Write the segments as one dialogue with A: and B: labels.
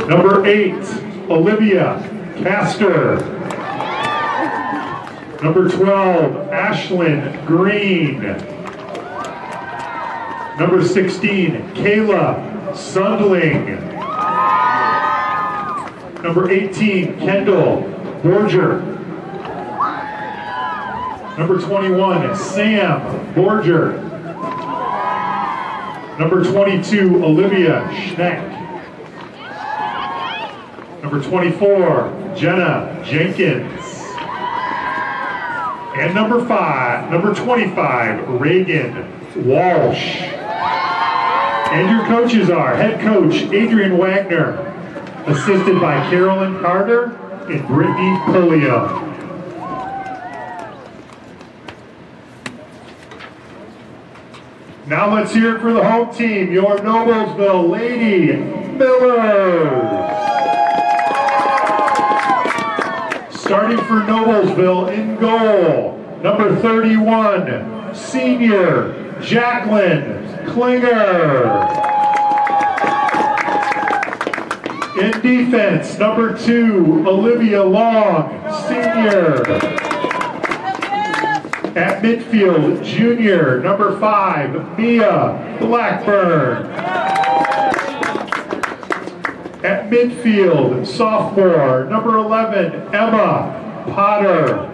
A: Number 8, Olivia Castor. Number 12, Ashlyn Green. Number 16, Kayla Sundling. Number 18, Kendall Borger. Number 21, Sam Borger. Number 22, Olivia Schneck. Number 24, Jenna Jenkins. And number 25, Reagan Walsh. And your coaches are head coach Adrian Wagner, assisted by Carolyn Carter and Brittany Pulliam. Now let's hear it for the home team, your Noblesville Lady Millers. Starting for Noblesville in goal, number 31, senior Jacqueline Klinger. In defense, number 2, Olivia Long, senior. At midfield, junior, number 5, Mia Blackburn. At midfield, sophomore, number 11, Emma Potter.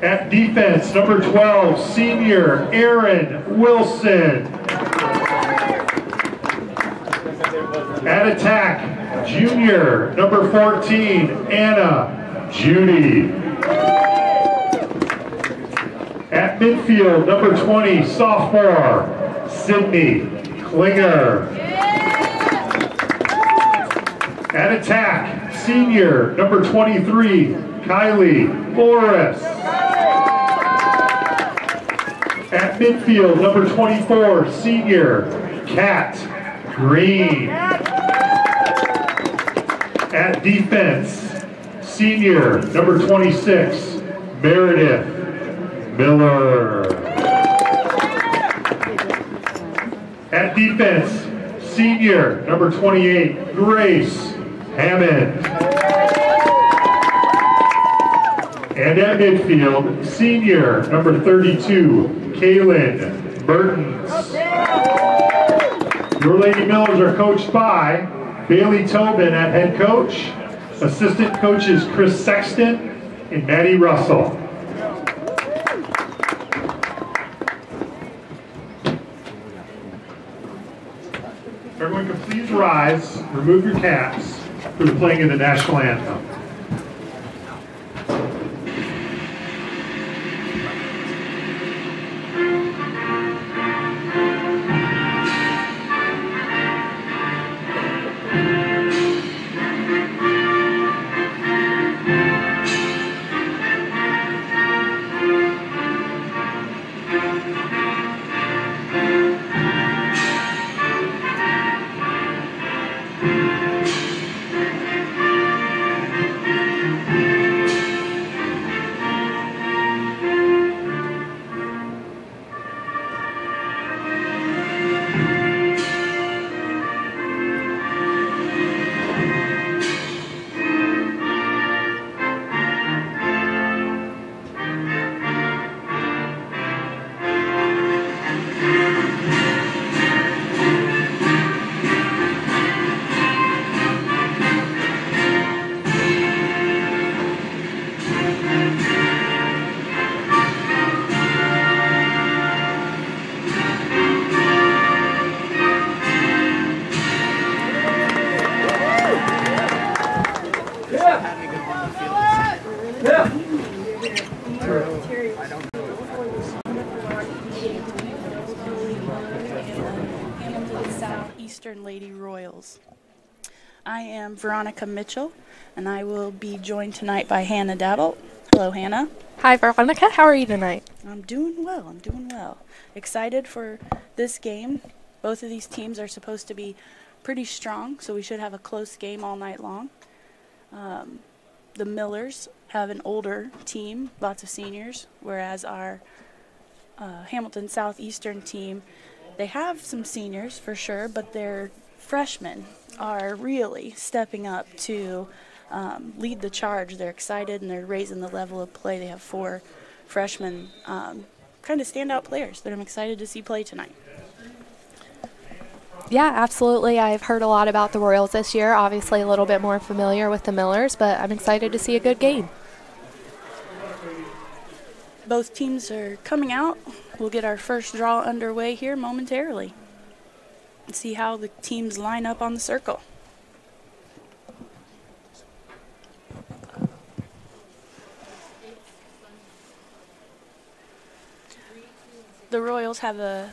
A: At defense, number 12, senior, Erin Wilson. At attack, junior, number 14, Anna Judy. At midfield, number 20, sophomore, Sydney Klinger. At attack, senior, number 23, Kylie Forrest. At midfield, number 24, senior, Kat Green. At defense, senior, number 26, Meredith Miller. At defense, senior, number 28, Grace Hammond. And at midfield, senior, number 32, Kaylin Mertens. Your Lady Millers are coached by Bailey Tobin at head coach, assistant coaches Chris Sexton and Maddie Russell. Everyone can please rise, remove your caps for the playing of the national anthem.
B: Southeastern Lady Royals. I am Veronica Mitchell, and I will be joined tonight by Hannah Dabble. Hello, Hannah.
C: Hi, Veronica. How are you tonight?
B: I'm doing well. I'm doing well. Excited for this game. Both of these teams are supposed to be pretty strong, so we should have a close game all night long. The Millers have an older team, lots of seniors, whereas our Hamilton Southeastern team, they have some seniors for sure, but they're freshmen are really stepping up to lead the charge. They're excited and they're raising the level of play. They have 4 freshmen kind of standout players that I'm excited to see play tonight.
C: Yeah, absolutely. I've heard a lot about the Royals this year. Obviously a little bit more familiar with the Millers, but I'm excited to see a good game.
B: Both teams are coming out. We'll get our first draw underway here momentarily and see how the teams line up on the circle. The Royals have a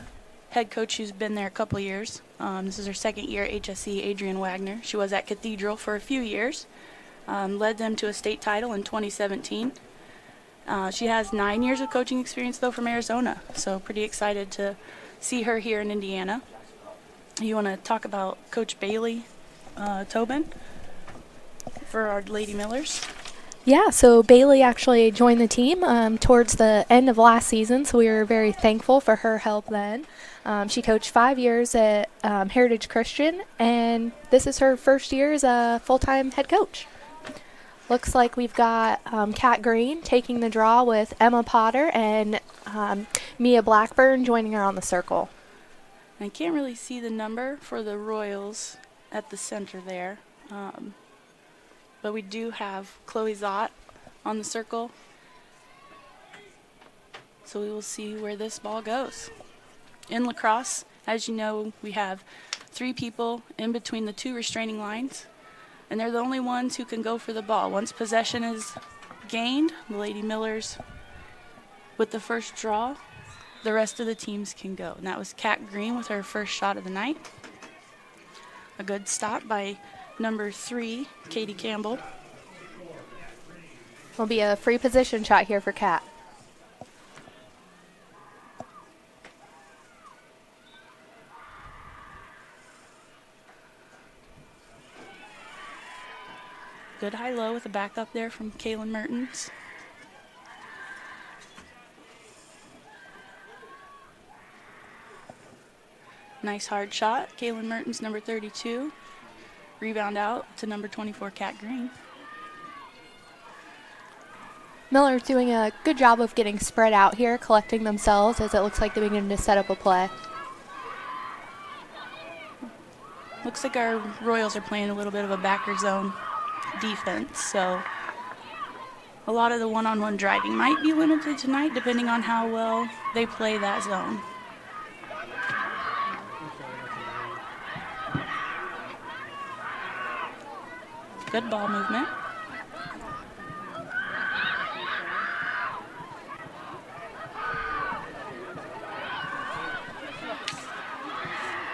B: head coach who's been there a couple years. This is her second year at HSC, Adrienne Wagner. She was at Cathedral for a few years, led them to a state title in 2017. She has 9 years of coaching experience, though, from Arizona, so pretty excited to see her here in Indiana. You want to talk about Coach Bailey Tobin for our Lady Millers?
C: Yeah, so Bailey actually joined the team towards the end of last season, so we were very thankful for her help then. She coached 5 years at Heritage Christian, and this is her first year as a full-time head coach. Looks like we've got Kat Green taking the draw with Emma Potter and Mia Blackburn joining her on the circle.
B: I can't really see the number for the Royals at the center there. But we do have Chloe Zott on the circle. So we will see where this ball goes. In lacrosse, as you know, we have 3 people in between the 2 restraining lines, and they're the only ones who can go for the ball. Once possession is gained, the Lady Millers, with the first draw, the rest of the teams can go. And that was Kat Green with her first shot of the night. A good stop by number 3, Katie Campbell.
C: Will be a free position shot here for Kat.
B: Good high-low with a backup there from Kaylin Mertens. Nice hard shot. Kaylin Mertens, number 32. Rebound out to number 24, Kat Green.
C: Miller's doing a good job of getting spread out here, collecting themselves as it looks like they're beginning to set up a play.
B: Looks like our Royals are playing a little bit of a backer zone defense, so a lot of the one-on-one driving might be limited tonight depending on how well they play that zone. Good ball movement.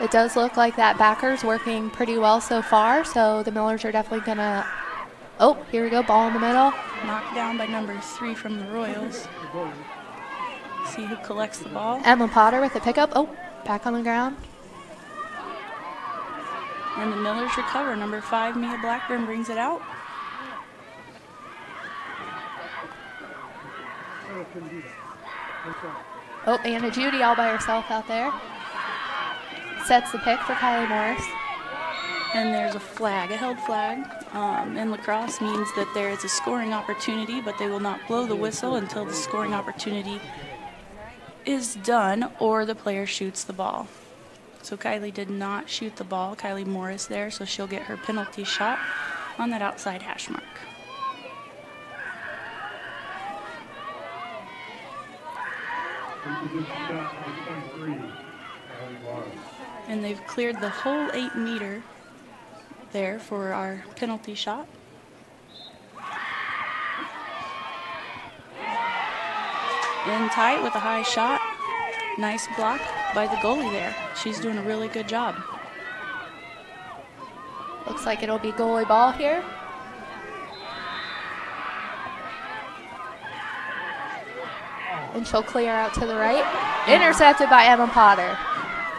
C: It does look like that backer's working pretty well so far, so the Millers are definitely going to... Oh, here we go, ball in the middle.
B: Knocked down by number 3 from the Royals. See who collects the ball.
C: Emma Potter with the pickup. Oh, back on the ground.
B: And the Millers recover. Number 5, Mia Blackburn, brings it out.
C: Oh, Anna Judy all by herself out there. Sets the pick for Kylie Morris.
B: And there's a flag, a held flag. In lacrosse means that there is a scoring opportunity, but they will not blow the whistle until the scoring opportunity is done or the player shoots the ball. So Kylie did not shoot the ball, Kylie Morris there, so she'll get her penalty shot on that outside hash mark. And they've cleared the whole 8-meter there for our penalty shot. In tight with a high shot. Nice block by the goalie there. She's doing a really good job.
C: Looks like it'll be goalie ball here. And she'll clear out to the right. Intercepted by Emma Potter.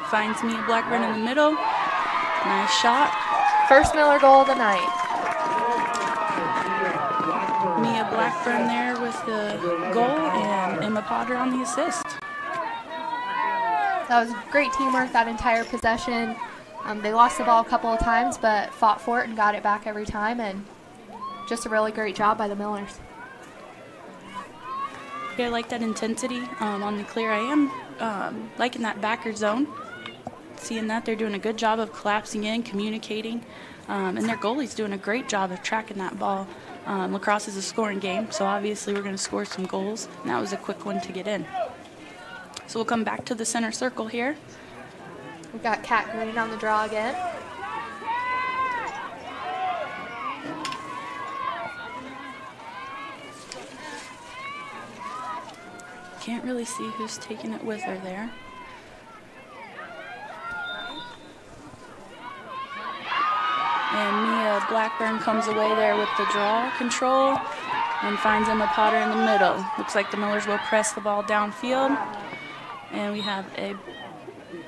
B: Finds Mia Blackburn in the middle. Nice shot.
C: First Miller goal of the night.
B: Mia Blackburn there with the goal and Emma Potter on the assist.
C: That was great teamwork that entire possession. They lost the ball a couple of times, but fought for it and got it back every time, and just a really great job by the Millers.
B: Yeah, I like that intensity on the clear. I am liking that backer zone. Seeing that they're doing a good job of collapsing in, communicating, and their goalie's doing a great job of tracking that ball. Lacrosse is a scoring game, so obviously we're going to score some goals, and that was a quick one to get in. So we'll come back to the center circle here.
C: We've got Kat Green on the draw again.
B: Can't really see who's taking it with her there. And Mia Blackburn comes away there with the draw control and finds Emma Potter in the middle. Looks like the Millers will press the ball downfield. And we have a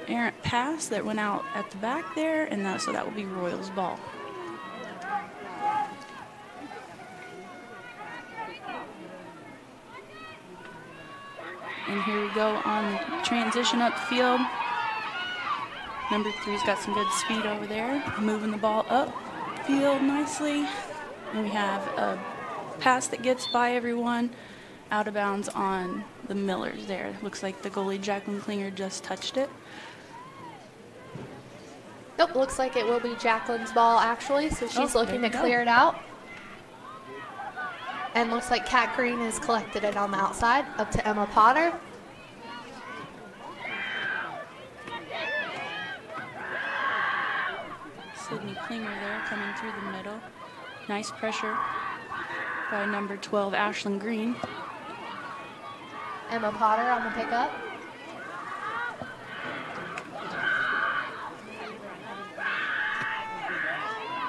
B: errant pass that went out at the back there, and so that will be Royals' ball. And here we go on transition upfield. Number 3's got some good speed over there, moving the ball upfield nicely. And we have a pass that gets by everyone, out of bounds on the Millers there. Looks like the goalie, Jacqueline Klinger, just touched it.
C: Nope, looks like it will be Jacqueline's ball actually, so she's looking to clear it out. And looks like Kat Green has collected it on the outside, up to Emma Potter.
B: Sydney Klinger there coming through the middle. Nice pressure by number 12, Ashlyn Green.
C: Emma Potter on the pickup.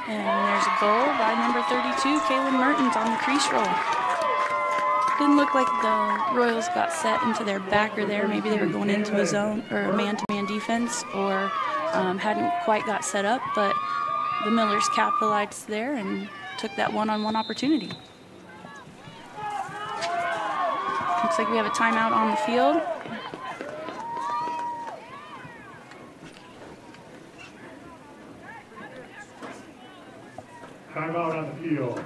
B: And there's a goal by number 32, Kaylin Mertens on the crease roll. Didn't look like the Royals got set into their backer there. Maybe they were going into a zone or a man-to-man defense, or hadn't quite got set up, but the Millers capitalized there and took that one-on-one opportunity. Looks like we have a timeout on the field.
A: Timeout on the field.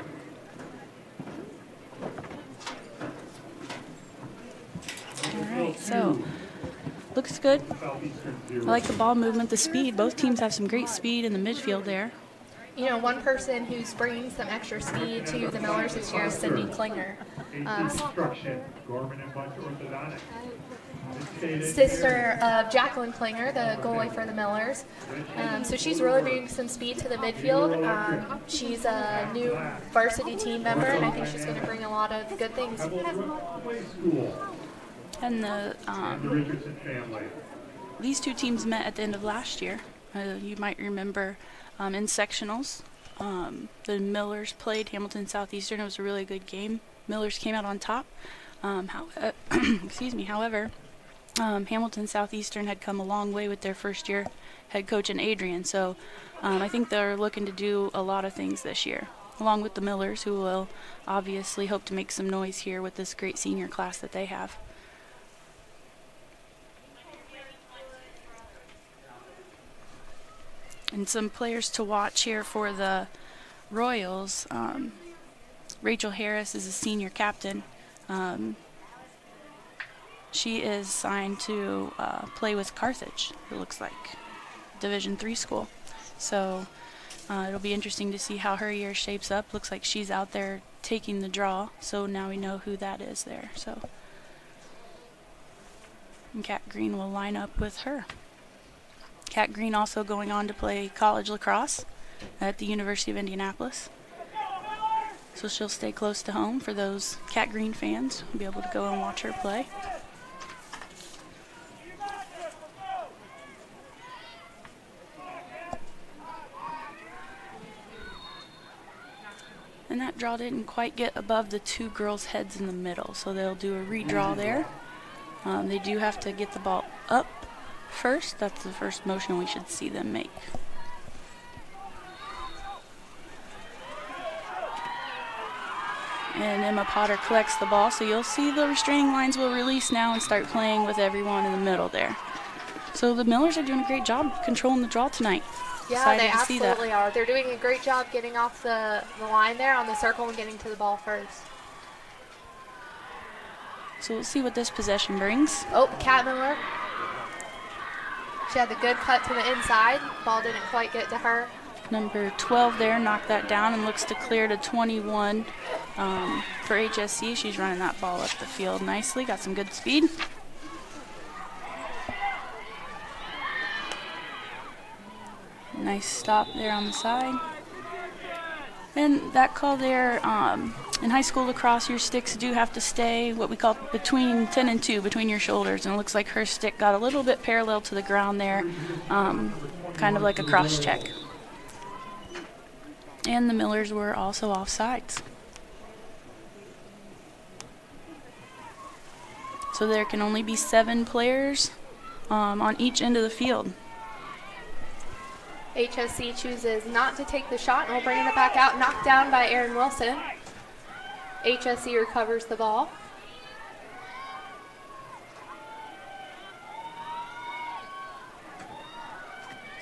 B: All right, so looks good. I like the ball movement, the speed. Both teams have some great speed in the midfield there.
C: You know, one person who's bringing some extra speed to the Millers this year is Sydney Klinger. Sister of Jacqueline Klinger, the goalie for the Millers. So she's really bringing some speed to the midfield. She's a new varsity team member, and I think she's going to bring a lot of good things.
B: And these two teams met at the end of last year. You might remember in sectionals. The Millers played Hamilton Southeastern. It was a really good game. Millers came out on top. However, Hamilton Southeastern had come a long way with their first year head coach in Adrian. So I think they're looking to do a lot of things this year, along with the Millers, who will obviously hope to make some noise here with this great senior class that they have. And some players to watch here for the Royals. Rachel Harris is a senior captain. She is signed to play with Carthage, it looks like, Division III school. So it'll be interesting to see how her year shapes up. Looks like she's out there taking the draw, so now we know who that is there. So, and Kat Green will line up with her. Kat Green also going on to play college lacrosse at the University of Indianapolis. So she'll stay close to home for those Kat Green fans. We'll be able to go and watch her play. And that draw didn't quite get above the two girls' heads in the middle, so they'll do a redraw there. They do have to get the ball up first. That's the first motion we should see them make. And Emma Potter collects the ball, so you'll see the restraining lines will release now and start playing with everyone in the middle there. So the Millers are doing a great job controlling the draw tonight.
C: Yeah,
B: Excited
C: they
B: to see that.
C: absolutely are. They're doing a great job getting off the line there on the circle and getting to the ball first.
B: So we'll see what this possession brings.
C: Oh, Kat Miller. She had the good cut to the inside. Ball didn't quite get to her.
B: Number 12 there knocked that down and looks to clear to 21 for HSC. She's running that ball up the field nicely. Got some good speed. Nice stop there on the side. And that call there, in high school lacrosse, your sticks do have to stay what we call between 10 and 2, between your shoulders. And it looks like her stick got a little bit parallel to the ground there, kind of like a cross check. And the Millers were also offsides. So there can only be 7 players on each end of the field.
C: HSC chooses not to take the shot, and we'll bring it back out. Knocked down by Erin Wilson. HSC recovers the ball.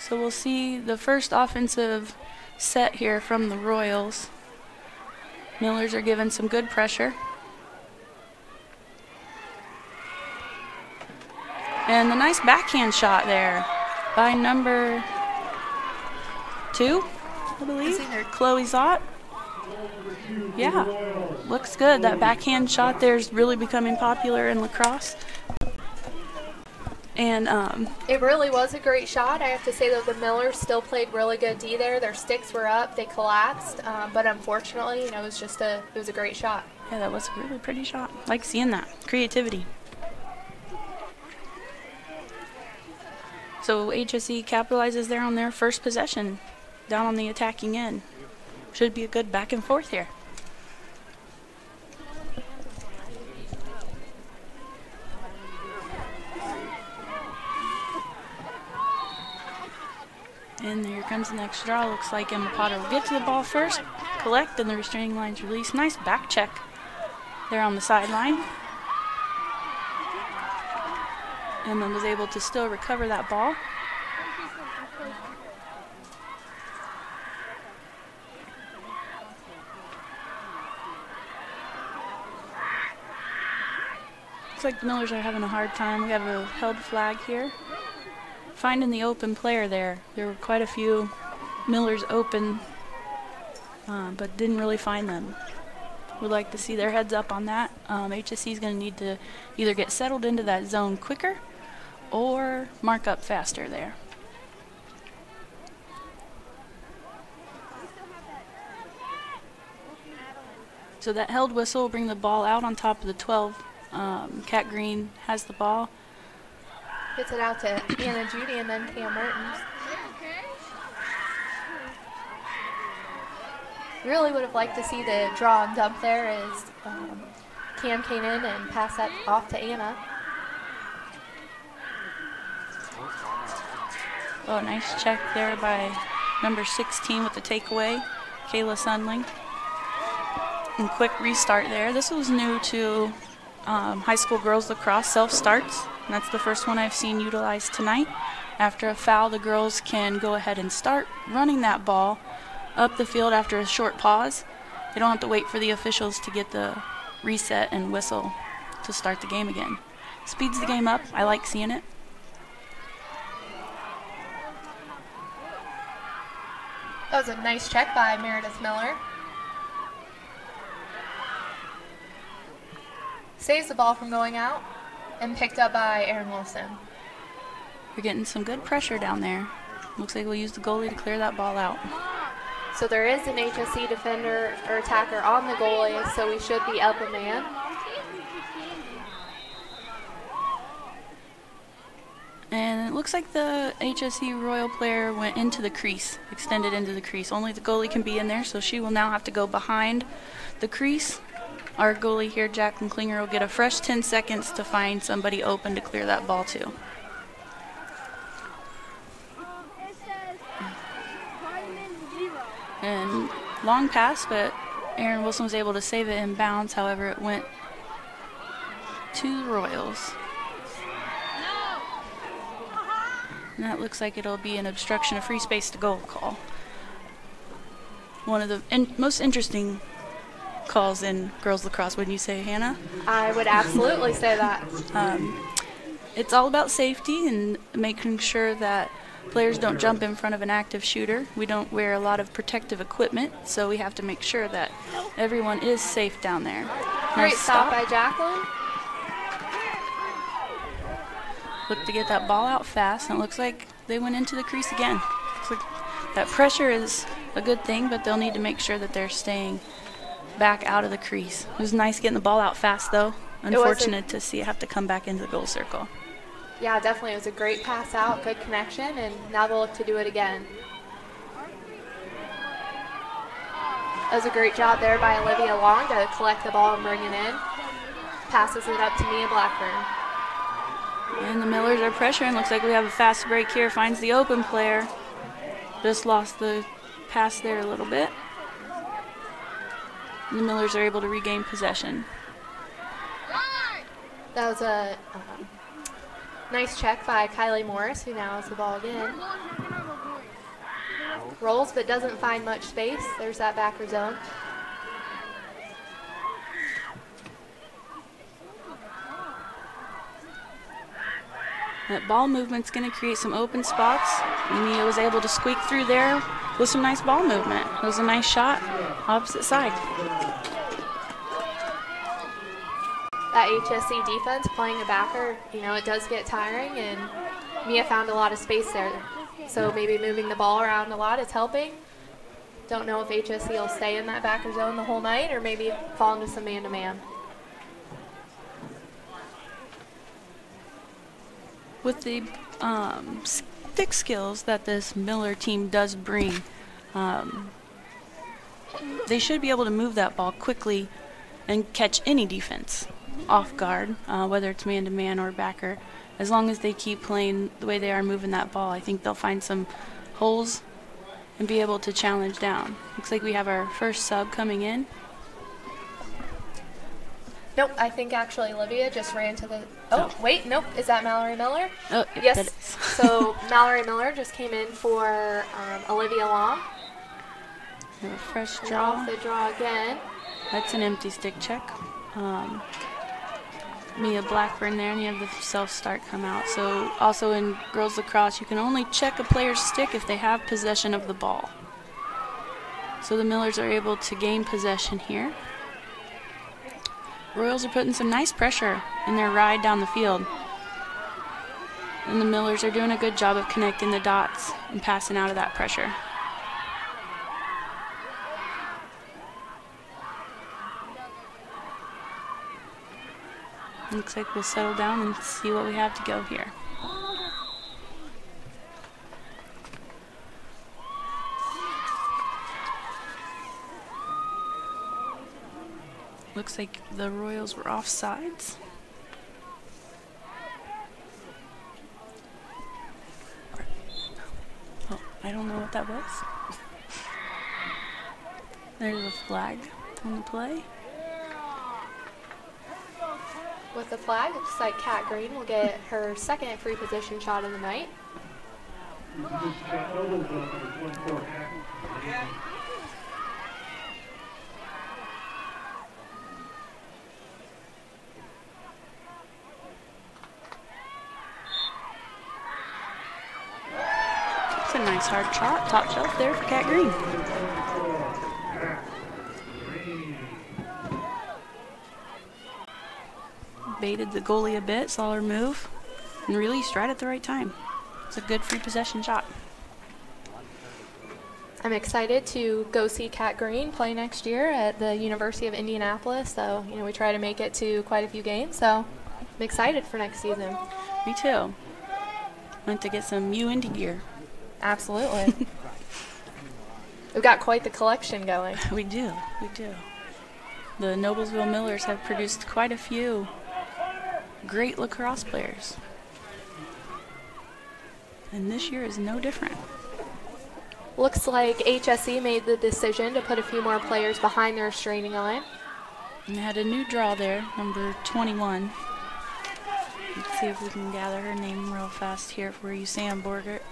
B: So we'll see the first offensive set here from the Royals. Millers are given some good pressure. And a nice backhand shot there by number 2, I believe, Chloe Zott. Yeah, looks good. That backhand shot there is really becoming popular in lacrosse. And
C: it really was a great shot. I have to say, though, the Millers still played really good D there. Their sticks were up, they collapsed, but unfortunately, it was a great shot.
B: Yeah, that was a really pretty shot. Like seeing that creativity. So HSE capitalizes there on their first possession, down on the attacking end. Should be a good back and forth here. And here comes the next draw. Looks like Emma Potter will get to the ball first, collect, and the restraining line's released. Nice back check there on the sideline. Emma was able to still recover that ball. Looks like the Millers are having a hard time. We have a held flag here. Finding the open player there. There were quite a few Millers open, but didn't really find them. Would like to see their heads up on that. HSC is going to need to either get settled into that zone quicker or mark up faster there. So that held whistle will bring the ball out on top of the 12. Kat Green has the ball.
C: Gets it out to Anna Judy and then Cam Mertens. Really would have liked to see the draw and dump there as Cam came in and passed that off to Anna.
B: Oh, nice check there by number 16 with the takeaway, Kayla Sundling. And quick restart there. This was new to high school girls lacrosse, self-starts. And that's the first one I've seen utilized tonight. After a foul, the girls can go ahead and start running that ball up the field after a short pause. They don't have to wait for the officials to get the reset and whistle to start the game again. Speeds the game up. I like seeing it.
C: That was a nice check by Meredith Miller. Saves the ball from going out and picked up by Erin Wilson.
B: We're getting some good pressure down there. Looks like we'll use the goalie to clear that ball out.
C: So there is an HSC defender or attacker on the goalie, so we should be up a man.
B: And it looks like the HSC Royal player went into the crease, extended into the crease. Only the goalie can be in there, so she will now have to go behind the crease. Our goalie here, Jacqueline Klinger, will get a fresh 10 seconds to find somebody open to clear that ball to. And long pass, but Erin Wilson was able to save it in bounds. However, it went to the Royals. And that looks like it'll be an obstruction of free space to goal call. One of the most interesting calls in girls lacrosse, wouldn't you say, Hannah?
C: I would absolutely say that.
B: It's all about safety and making sure that players don't jump in front of an active shooter. We don't wear a lot of protective equipment, so we have to make sure that everyone is safe down there.
C: Great stop by Jacqueline.
B: Look to get that ball out fast, and it looks like they went into the crease again. Like that pressure is a good thing, but they'll need to make sure that they're staying back out of the crease. It was nice getting the ball out fast, though. Unfortunate to see it have to come back into the goal circle.
C: Yeah, definitely. It was a great pass out, good connection, and now they'll look to do it again. That was a great job there by Olivia Long to collect the ball and bring it in. Passes it up to Mia Blackburn.
B: And the Millers are pressuring. Looks like we have a fast break here. Finds the open player. Just lost the pass there a little bit. And the Millers are able to regain possession.
C: That was a nice check by Kylie Morris, who now has the ball again. Rolls, but doesn't find much space. There's that backer zone.
B: That ball movement's going to create some open spots. Mia was able to squeak through there with some nice ball movement. It was a nice shot, opposite side.
C: That HSC defense playing a backer, you know, it does get tiring, and Mia found a lot of space there. So maybe moving the ball around a lot is helping. Don't know if HSC will stay in that backer zone the whole night or maybe fall into some man-to-man.
B: With the stick skills that this Miller team does bring, they should be able to move that ball quickly and catch any defense off guard, whether it's man-to-man or backer. As long as they keep playing the way they are moving that ball, I think they'll find some holes and be able to challenge down. Looks like we have our first sub coming in.
C: Nope, I think actually Olivia just ran to the... Oh, wait, nope. Is that Mallory Miller?
B: Oh,
C: yes.
B: That is.
C: So Mallory Miller just came in for Olivia Long.
B: A fresh
C: And
B: draw.
C: off the draw again.
B: That's an empty stick check. Mia Blackburn there, and you have the self-start come out. So also in girls lacrosse, you can only check a player's stick if they have possession of the ball. So the Millers are able to gain possession here. Royals are putting some nice pressure in their ride down the field. And the Millers are doing a good job of connecting the dots and passing out of that pressure. Looks like we'll settle down and see what we have to go here. Looks like the Royals were offsides. Oh, I don't know what that was. There's a flag on the play.
C: With the flag, it looks like Kat Green will get her second free position shot of the night.
B: It's a nice hard shot, top shelf there for Kat Green. Baited the goalie a bit, saw her move, and released right at the right time. It's a good free possession shot.
C: I'm excited to go see Kat Green play next year at the University of Indianapolis. So, you know, we try to make it to quite a few games. So I'm excited for next season.
B: Me too. Went to get some Indy gear.
C: Absolutely. We've got quite the collection going.
B: We do. The Noblesville Millers have produced quite a few great lacrosse players. And this year is no different.
C: Looks like HSE made the decision to put a few more players behind their restraining line.
B: And they had a new draw there, number 21. Let's see if we can gather her name real fast here for you, Sam Borgert.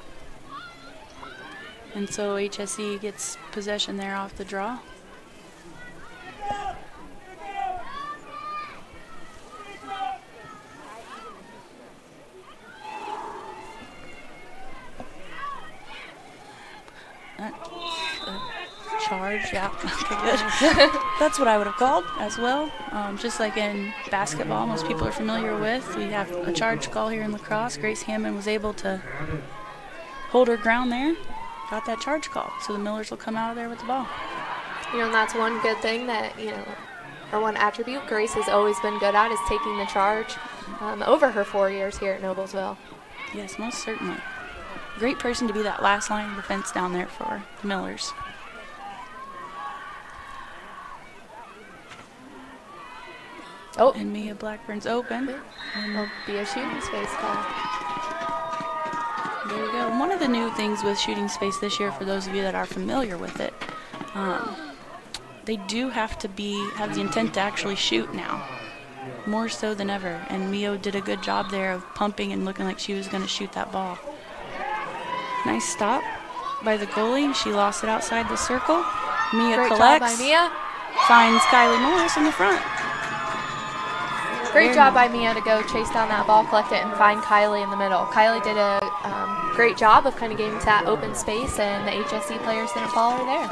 B: And so HSE gets possession there off the draw. Charge, yeah, okay, good. That's what I would have called as well. Just like in basketball, most people are familiar with. We have a charge call here in lacrosse. Grace Hammond was able to hold her ground there, got that charge call. So the Millers will come out of there with the ball.
C: You know, and that's one good thing that, you know, or one attribute Grace has always been good at is taking the charge over her 4 years here at Noblesville.
B: Yes, most certainly. Great person to be that last line of defense down there for the Millers.
C: Oh,
B: and Mia Blackburn's open.
C: It'll be a shooting space call.
B: There we go. And one of the new things with shooting space this year, for those of you that are familiar with it, they do have to have the intent to actually shoot now, more so than ever. And Mio did a good job there of pumping and looking like she was going to shoot that ball. Nice stop by the goalie. She lost it outside the circle. Mia
C: Great
B: collects.
C: Job by Mia.
B: Finds Kylie Morris in the front.
C: Great job by Mia to go chase down that ball, collect it, and find Kylie in the middle. Kylie did a great job of kind of getting to that open space, and the HSE players didn't follow her there.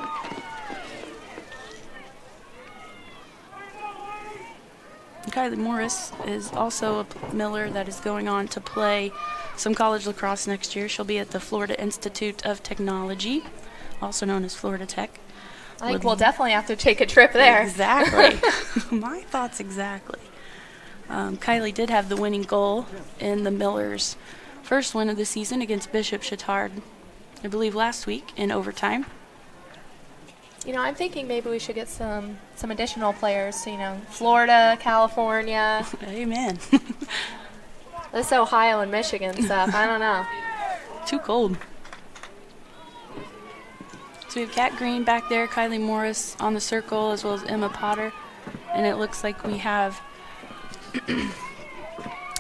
B: Kylie Morris is also a Miller that is going on to play some college lacrosse next year. She'll be at the Florida Institute of Technology, also known as Florida Tech.
C: I think we'll definitely have to take a trip there.
B: Exactly. My thoughts exactly. Kylie did have the winning goal in the Millers' first win of the season against Bishop Chatard, I believe last week in overtime.
C: You know, I'm thinking maybe we should get some additional players, you know, Florida, California.
B: Amen.
C: This Ohio and Michigan stuff, I don't know.
B: Too cold. So we have Kat Green back there, Kylie Morris on the circle, as well as Emma Potter. And it looks like we have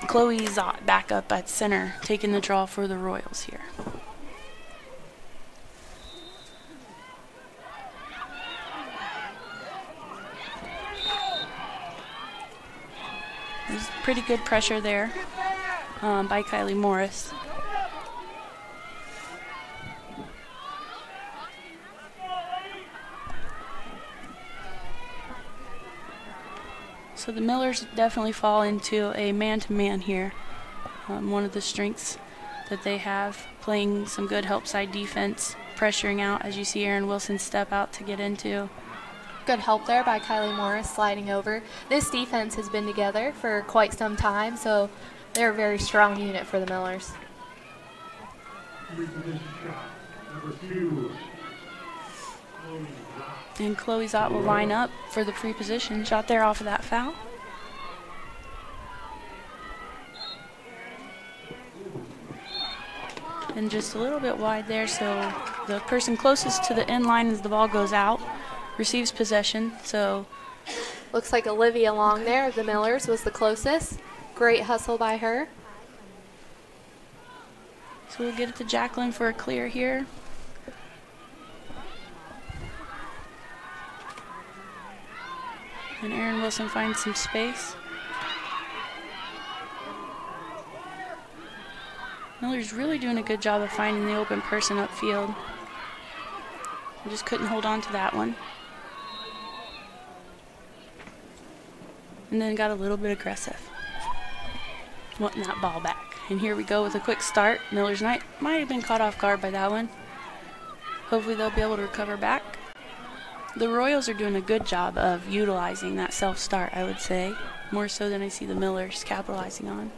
B: Chloe Zott back up at center, taking the draw for the Royals here. There's pretty good pressure there by Kylie Morris. So the Millers definitely fall into a man-to-man here. One of the strengths that they have, playing some good help side defense, pressuring out as you see Erin Wilson step out to get into.
C: Good help there by Kylie Morris sliding over. This defense has been together for quite some time, so they're a very strong unit for the Millers.
A: Number 2.
B: And Chloe Zott will line up for the free position. Shot there off of that foul. And just a little bit wide there, so the person closest to the end line as the ball goes out receives possession. So
C: looks like Olivia Long there of the Millers was the closest. Great hustle by her.
B: So we'll get it to Jacqueline for a clear here. And Erin Wilson finds some space. Miller's really doing a good job of finding the open person upfield. We just couldn't hold on to that one. And then got a little bit aggressive, wanting that ball back. And here we go with a quick start. Millers might have been caught off guard by that one. Hopefully they'll be able to recover back. The Royals are doing a good job of utilizing that self-start, I would say, more so than I see the Millers capitalizing on.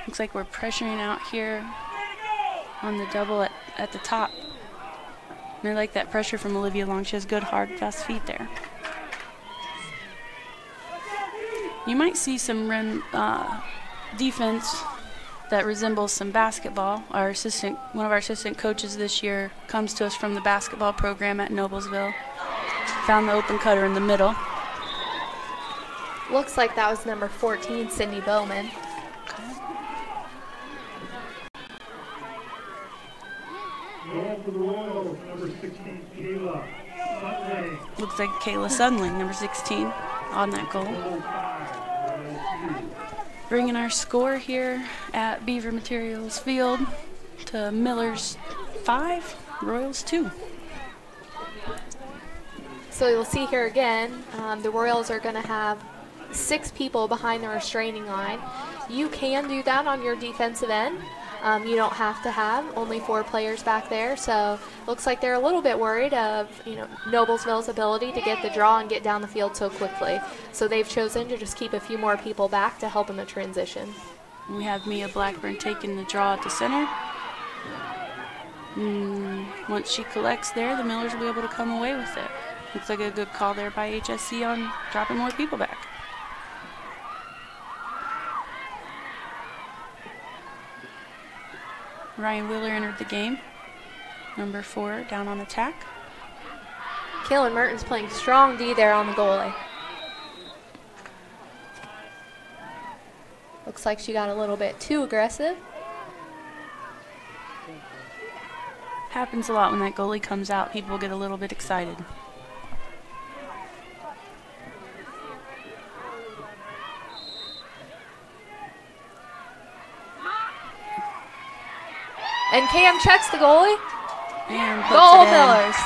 B: Looks like we're pressuring out here on the double at the top. And I like that pressure from Olivia Long. She has good, hard, fast feet there. You might see some defense that resembles some basketball. One of our assistant coaches this year comes to us from the basketball program at Noblesville. Found the open cutter in the middle.
C: Looks like that was number 14, Sydney Bowman.
A: Goal for the Royals, number 16, Kayla Sudling.
B: Looks like Kayla Sudling, number 16, on that goal. Bringing our score here at Beaver Materials Field to Millers 5, Royals 2.
C: So you'll see here again, the Royals are going to have 6 people behind the restraining line. You can do that on your defensive end. You don't have to have only 4 players back there. So looks like they're a little bit worried of, Noblesville's ability to get the draw and get down the field so quickly. So they've chosen to just keep a few more people back to help in the transition.
B: We have Mia Blackburn taking the draw at the center. Once she collects there, the Millers will be able to come away with it. Looks like a good call there by HSC on dropping more people back. Ryan Wheeler entered the game. Number 4 down on attack.
C: Kaylin Mertens playing strong D there on the goalie. Looks like she got a little bit too aggressive.
B: Happens a lot when that goalie comes out. People get a little bit excited.
C: And Cam checks the goalie.
B: And
C: Goal Millers.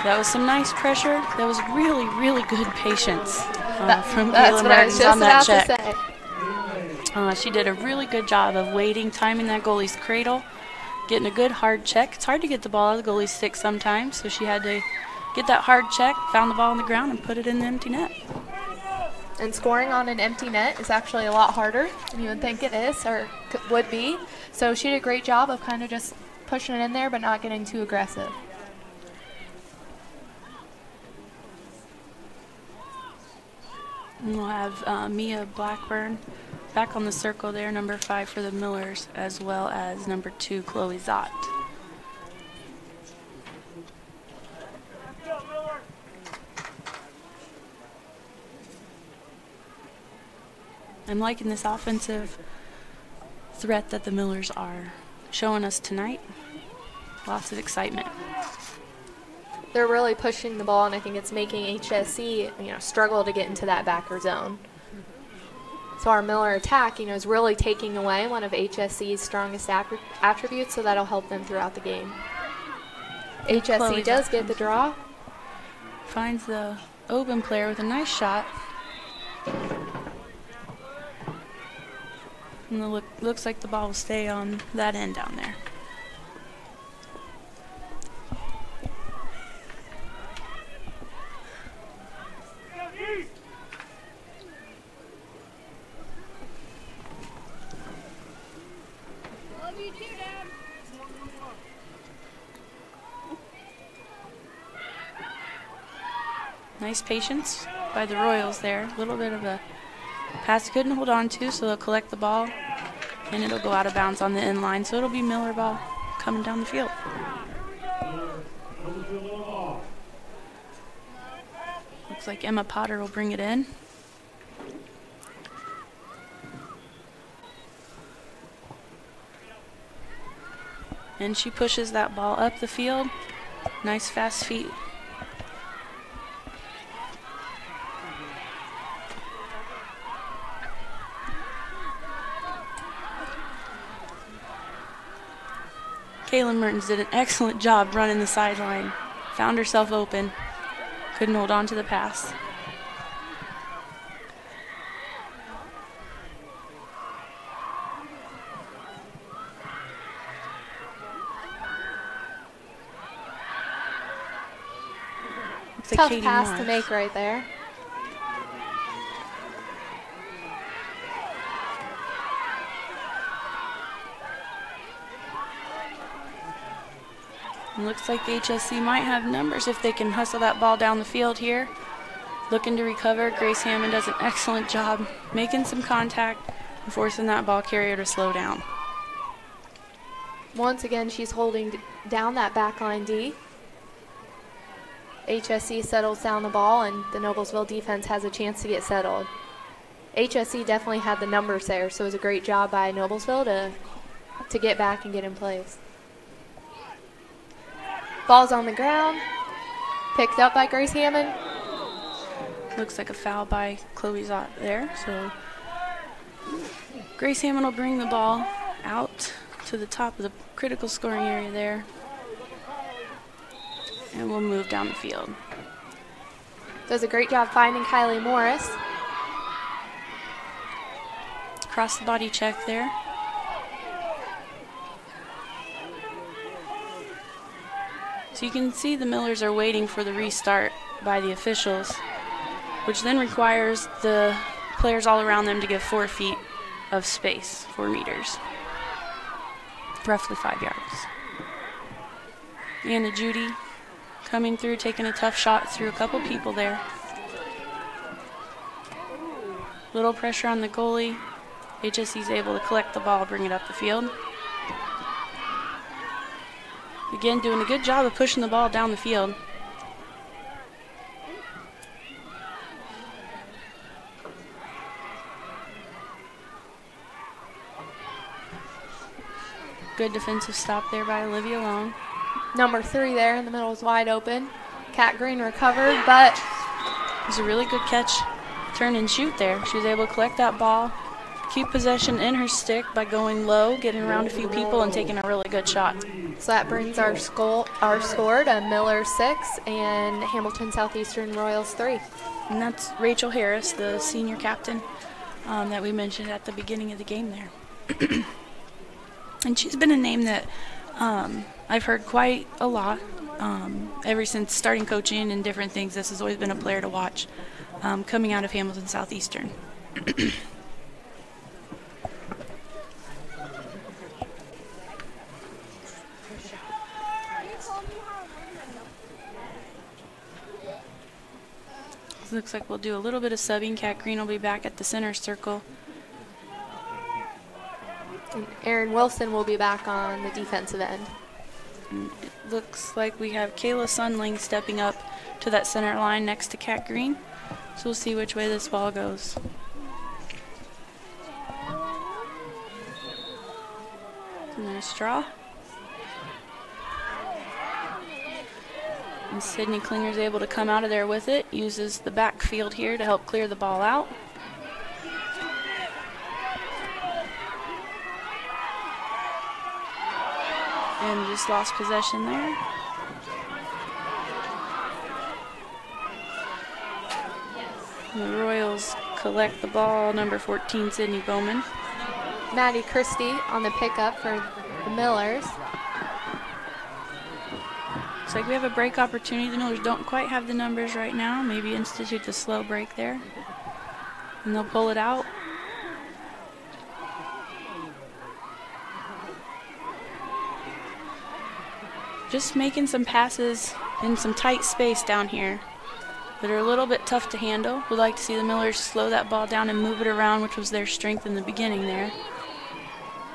B: That was some nice pressure. That was really, really good patience from
C: That's
B: Kayla
C: what I was
B: Mertens
C: just
B: on that
C: about
B: check.
C: to say.
B: She did a really good job of waiting, timing that goalie's cradle, getting a good hard check. It's hard to get the ball out of the goalie's stick sometimes, so she had to get that hard check, found the ball on the ground, and put it in the empty net.
C: And scoring on an empty net is actually a lot harder than you would think it is or would be. So she did a great job of kind of just pushing it in there but not getting too aggressive.
B: And we'll have Mia Blackburn back on the circle there, number 5 for the Millers, as well as number 2, Chloe Zott. I'm liking this offensive threat that the Millers are showing us tonight. Lots of excitement.
C: They're really pushing the ball, and I think it's making HSC struggle to get into that backer zone. So our Miller attack is really taking away one of HSC's strongest attributes, so that'll help them throughout the game. HSC does get the draw.
B: Finds the open player with a nice shot. And looks like the ball will stay on that end down there.
D: Love you too, Dad.
B: Nice patience by the Royals there. A little bit of a pass couldn't hold on to, so they'll collect the ball, and it'll go out of bounds on the end line. So it'll be Miller ball coming down the field. Looks like Emma Potter will bring it in. And she pushes that ball up the field. Nice fast feet. Kaylin Mertens did an excellent job running the sideline. Found herself open. Couldn't hold on to the pass.
C: Tough pass to make right there.
B: Looks like HSC might have numbers if they can hustle that ball down the field here. looking to recover. Grace Hammond does an excellent job making some contact and forcing that ball carrier to slow down.
C: Once again, she's holding down that backline D. HSE settles down the ball, and the Noblesville defense has a chance to get settled. HSE definitely had the numbers there, so it was a great job by Noblesville to get back and get in place. Ball's on the ground, picked up by Grace Hammond.
B: Looks like a foul by Chloe Zott there, so Grace Hammond will bring the ball out to the top of the critical scoring area there, and we'll move down the field.
C: Does a great job finding Kylie Morris.
B: Cross the body check there. So you can see the Millers are waiting for the restart by the officials, which then requires the players all around them to give 4 feet of space, 4 meters, roughly 5 yards. Anna Judy coming through, taking a tough shot through a couple people there. Little pressure on the goalie. HSE's able to collect the ball, bring it up the field. Again, doing a good job of pushing the ball down the field. Good defensive stop there by Olivia Long.
C: Number 3 there in the middle is wide open. Kat Green recovered, but
B: it was a really good catch, turn and shoot there. She was able to collect that ball, keep possession in her stick by going low, getting around a few people, and taking a really good shot.
C: So that brings our score to Miller 6 and Hamilton Southeastern Royals 3.
B: And that's Rachel Harris, the senior captain that we mentioned at the beginning of the game there. And she's been a name that I've heard quite a lot ever since starting coaching and different things. This has always been a player to watch coming out of Hamilton Southeastern. Looks like we'll do a little bit of subbing. Kat Green will be back at the center circle.
C: And Erin Wilson will be back on the defensive end.
B: And it looks like we have Kayla Sunling stepping up to that center line next to Kat Green. So we'll see which way this ball goes. Nice draw. And Sydney Klinger's able to come out of there with it, uses the backfield here to help clear the ball out. And just lost possession there. And the Royals collect the ball, number 14, Sydney Bowman.
C: Maddie Christie on the pickup for the Millers.
B: Looks like we have a break opportunity. The Millers don't quite have the numbers right now. Maybe institute the slow break there. And they'll pull it out. Just making some passes in some tight space down here that are a little bit tough to handle. We'd like to see the Millers slow that ball down and move it around, which was their strength in the beginning there.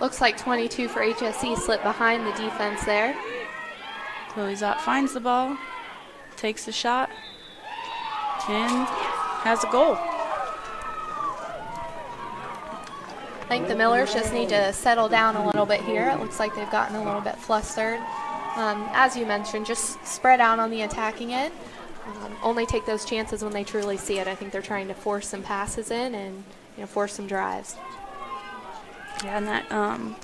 C: Looks like 22 for HSE slipped behind the defense there.
B: Chloe Zott finds the ball, takes the shot, and has a goal.
C: I think the Millers just need to settle down a little bit here. It looks like they've gotten a little bit flustered. As you mentioned, just spread out on the attacking end. Only take those chances when they truly see it. I think they're trying to force some passes in and force some drives.
B: Yeah, and that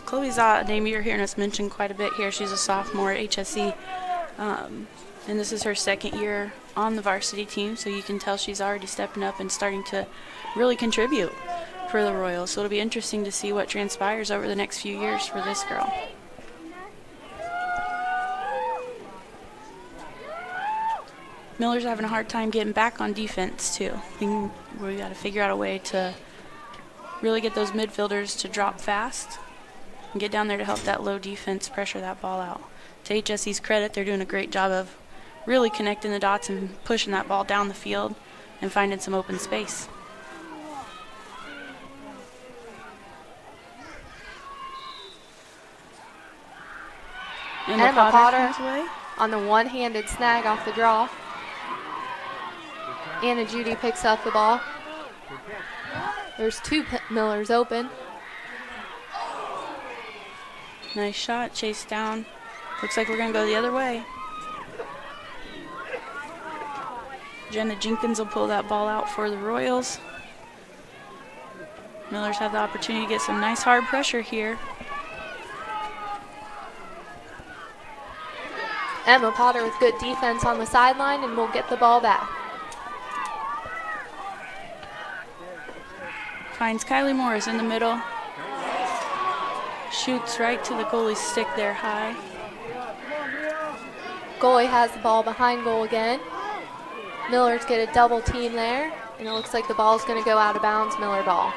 B: Chloe Zott, a name you're hearing us mention quite a bit here. She's a sophomore at HSE, and this is her second year on the varsity team, so you can tell she's already stepping up and starting to really contribute for the Royals. So it'll be interesting to see what transpires over the next few years for this girl. Miller's having a hard time getting back on defense too. I think we got to figure out a way to really get those midfielders to drop fast and get down there to help that low defense pressure that ball out. To HSE's credit, they're doing a great job of really connecting the dots and pushing that ball down the field and finding some open space.
C: Emma Potter on the one-handed snag off the draw. Anna Judy picks up the ball. There's two Millers open.
B: Nice shot, chase down. Looks like we're gonna go the other way. Jenna Jenkins will pull that ball out for the Royals. Millers have the opportunity to get some nice hard pressure here.
C: Emma Potter with good defense on the sideline, and will get the ball back.
B: Finds Kylie Morris in the middle. Shoots right to the goalie's stick there high.
C: Goalie has the ball behind goal again. Millers get a double team there, and it looks like the ball's going to go out of bounds, Miller ball.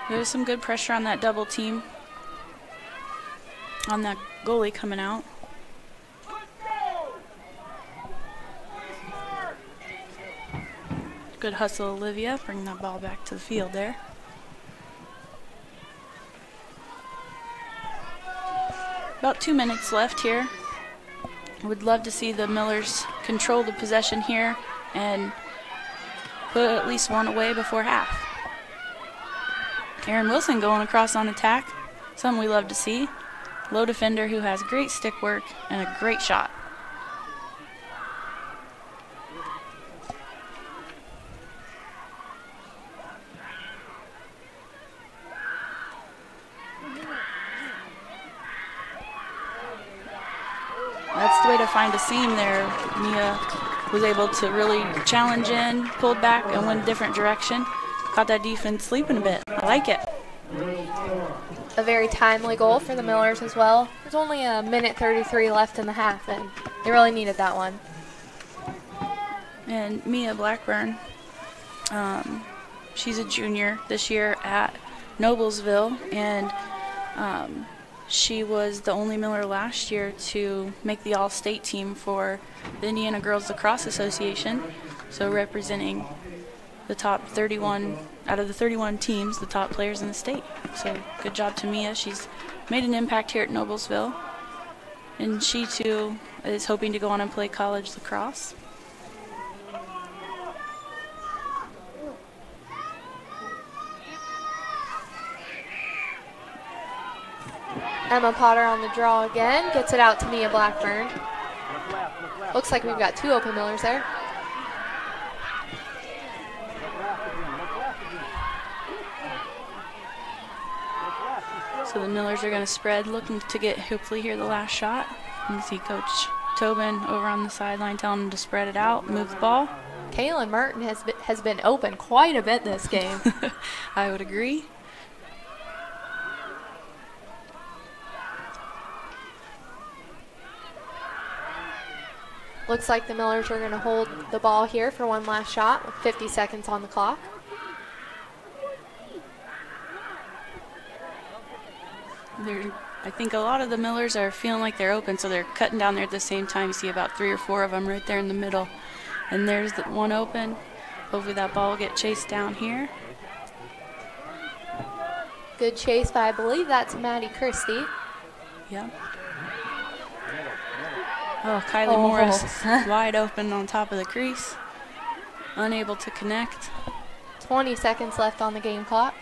B: There's some good pressure on that double team, on that goalie coming out. Good hustle, Olivia. Bring that ball back to the field there. About 2 minutes left here. Would love to see the Millers control the possession here and put at least one away before half. Erin Wilson going across on attack. Something we love to see. Low defender who has great stick work and a great shot. That's the way to find a seam there. Mia was able to really challenge in, pulled back, and went a different direction. Caught that defense sleeping a bit. I like it.
C: A very timely goal for the Millers as well. There's only 1:33 left in the half, and they really needed that one.
B: And Mia Blackburn, she's a junior this year at Noblesville, and she was the only Miller last year to make the all-state team for the Indiana Girls Lacrosse Association, so representing the top 31 out of the 31 teams, the top players in the state. So good job to Mia. She's made an impact here at Noblesville, and she too is hoping to go on and play college lacrosse.
C: Emma Potter on the draw again, gets it out to Mia Blackburn. Looks like we've got two open Millers there.
B: So the Millers are going to spread, looking to get hopefully here the last shot. You can see Coach Tobin over on the sideline telling them to spread it out, move the ball.
C: Kaylin Merton has been open quite a bit this game.
B: I would agree.
C: Looks like the Millers are going to hold the ball here for one last shot with 50 seconds on the clock.
B: I think a lot of the Millers are feeling like they're open, so they're cutting down there at the same time. You see about 3 or 4 of them right there in the middle. And there's the one open. Hopefully that ball will get chased down here.
C: Good chase by, I believe that's Maddie Christie.
B: Yep. Oh, Kylie Morris wide open on top of the crease. Unable to connect.
C: 20 seconds left on the game clock.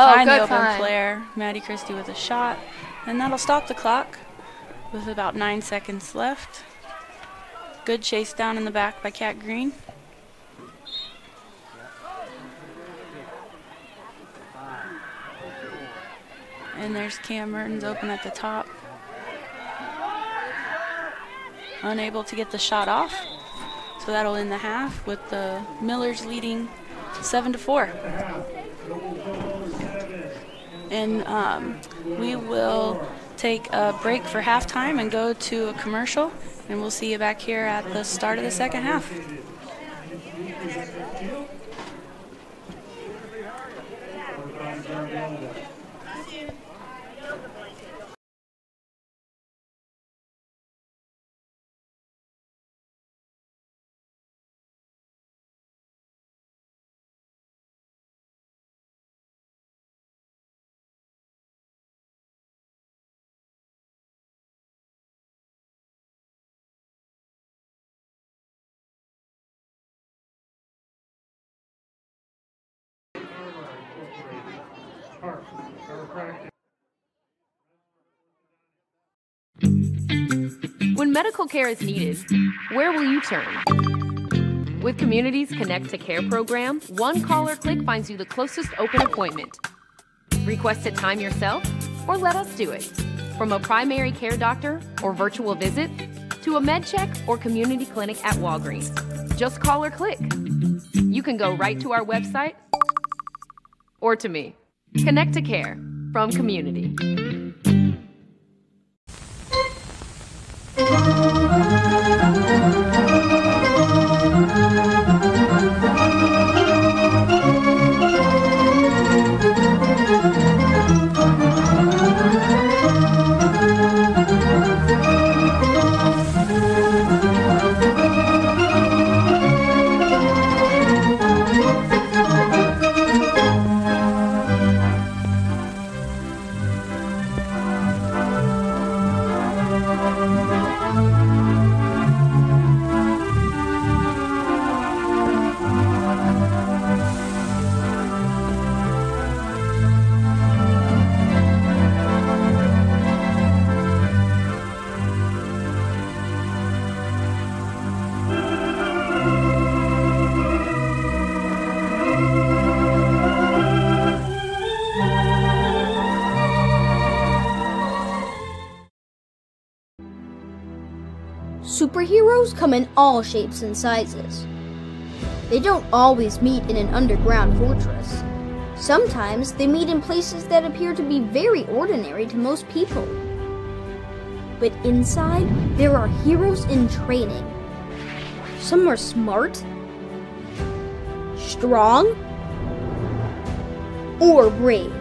C: Oh,
B: Find the
C: good
B: open
C: find.
B: flare. Maddie Christie with a shot. And that'll stop the clock with about 9 seconds left. Good chase down in the back by Kat Green. And there's Cam Mertens open at the top. Unable to get the shot off. So that'll end the half with the Millers leading 7-4. And we will take a break for halftime and go to a commercial. And we'll see you back here at the start of the second half.
A: Park. Our practice.
D: When medical care is needed, where will you turn? With Community's Connect to Care program, one call or click finds you the closest open appointment. Request a time yourself, or let us do it. From a primary care doctor or virtual visit, to a med check or community clinic at Walgreens. Just call or click. You can go right to our website or to me. Connect to Care from Community.
E: Superheroes come in all shapes and sizes. They don't always meet in an underground fortress. Sometimes they meet in places that appear to be very ordinary to most people. But inside, there are heroes in training. Some are smart, strong, or brave.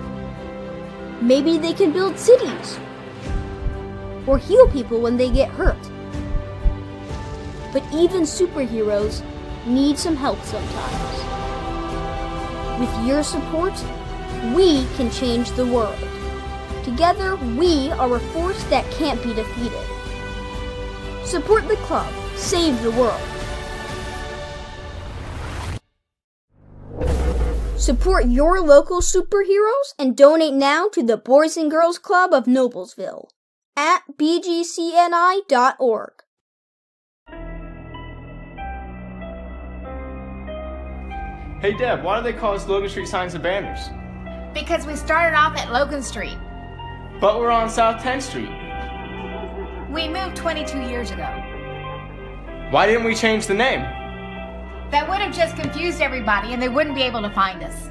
E: Maybe they can build cities, or heal people when they get hurt. But even superheroes need some help sometimes. With your support, we can change the world. Together, we are a force that can't be defeated. Support the club. Save the world. Support your local superheroes and donate now to the Boys and Girls Club of Noblesville at bgcni.org.
F: Hey Deb, why do they call us Logan Street Signs and Banners?
G: Because we started off at Logan Street.
F: But we're on South 10th Street.
G: We moved 22 years ago.
F: Why didn't we change the name?
G: That would have just confused everybody and they wouldn't be able to find us.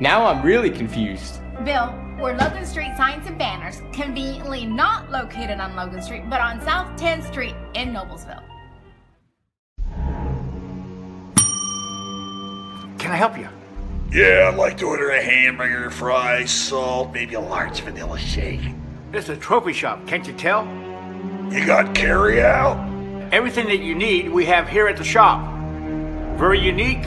F: Now I'm really confused.
G: Bill, we're Logan Street Signs and Banners, conveniently not located on Logan Street, but on South 10th Street in Noblesville.
H: Can I help you?
I: Yeah, I'd like to order a hamburger, fries, salt, maybe a large vanilla shake.
H: This is a trophy shop, can't you tell?
I: You got carry out?
H: Everything that you need, we have here at the shop. Very unique.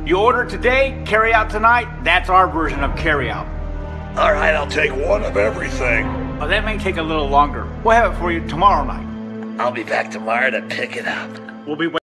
H: You order today, carry out tonight. That's our version of carry out.
I: All right, I'll take one of everything.
H: Well, that may take a little longer. We'll have it for you tomorrow night.
I: I'll be back tomorrow to pick it up.
H: We'll be waiting.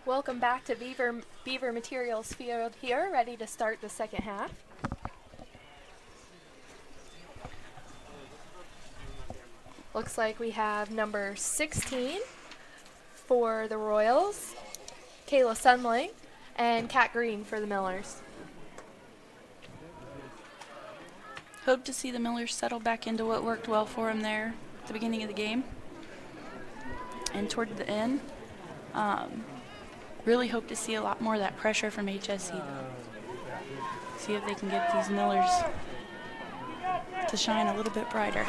C: Welcome back to Beaver Materials Field here, ready to start the second half. Looks like we have number 16 for the Royals, Kayla Sunling, and Kat Green for the Millers.
B: Hope to see the Millers settle back into what worked well for them there at the beginning of the game and toward the end. Really hope to see a lot more of that pressure from HSC. See if they can get these Millers to shine a little bit brighter.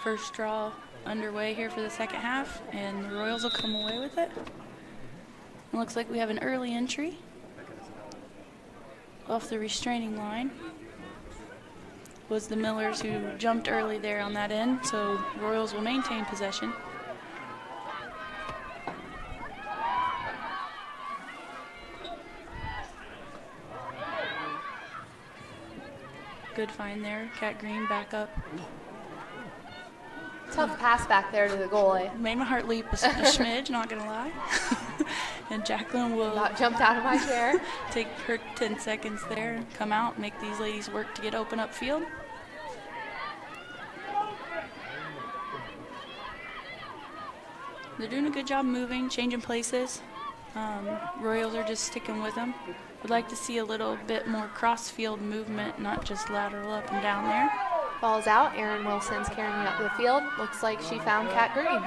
B: First draw underway here for the second half, and the Royals will come away with it. It looks like we have an early entry off the restraining line. Was the Millers who jumped early there on that end, so Royals will maintain possession. Good find there. Kat Green back up.
C: Tough pass back there to the goalie.
B: Made my heart leap a smidge, not gonna lie. And Jacqueline will
C: About jumped out of my chair.
B: take her 10 seconds there, come out, make these ladies work to get open up field. They're doing a good job moving, changing places. Royals are just sticking with them. Would like to see a little bit more cross-field movement, not just lateral up and down there.
C: Ball's out. Erin Wilson's carrying it up the field. Looks like she found Kat Green.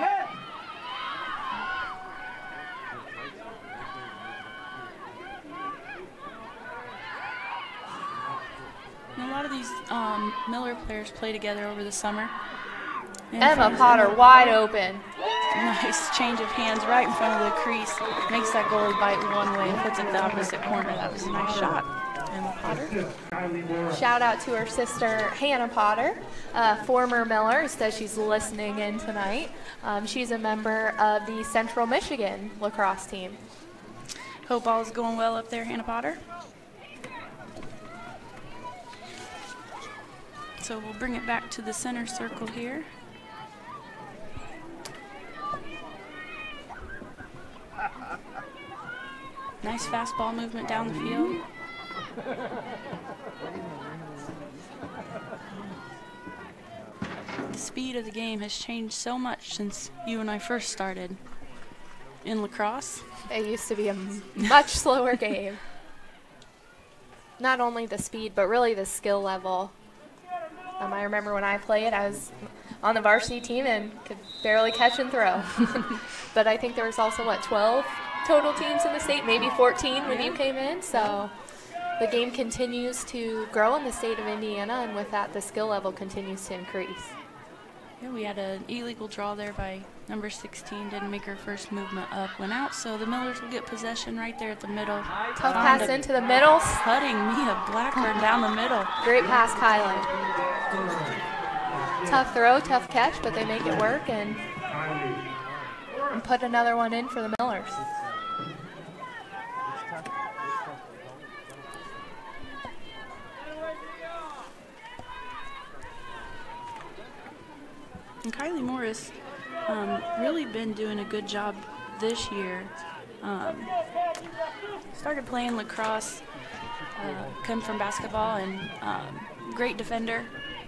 B: And a lot of these Miller players play together over the summer. And
C: Emma Potter wide open.
B: Nice change of hands right in front of the crease. Makes that goalie bite one way and puts it the opposite corner. That was a nice shot. Emma Potter.
C: Shout out to her sister, Hannah Potter, former Miller, says she's listening in tonight. She's a member of the Central Michigan lacrosse team.
B: Hope all is going well up there, Hannah Potter. So we'll bring it back to the center circle here. Nice fastball movement down the field. The speed of the game has changed so much since you and I first started in lacrosse.
C: It used to be a much slower game. Not only the speed, but really the skill level. I remember when I played, I was on the varsity team and could barely catch and throw. But I think there was also, 12 total teams in the state, maybe 14 when you came in. So the game continues to grow in the state of Indiana, and with that, the skill level continues to increase.
B: Yeah, we had an illegal draw there by number 16. Didn't make her first movement up, went out. So the Millers will get possession right there at the middle.
C: Tough pass into the middle.
B: Cutting Mia Blackburn down the middle.
C: Great pass, Kylie. Tough throw, tough catch, but they make it work and put another one in for the Millers.
B: And Kylie Morris really been doing a good job this year. Started playing lacrosse, come from basketball, and great defender.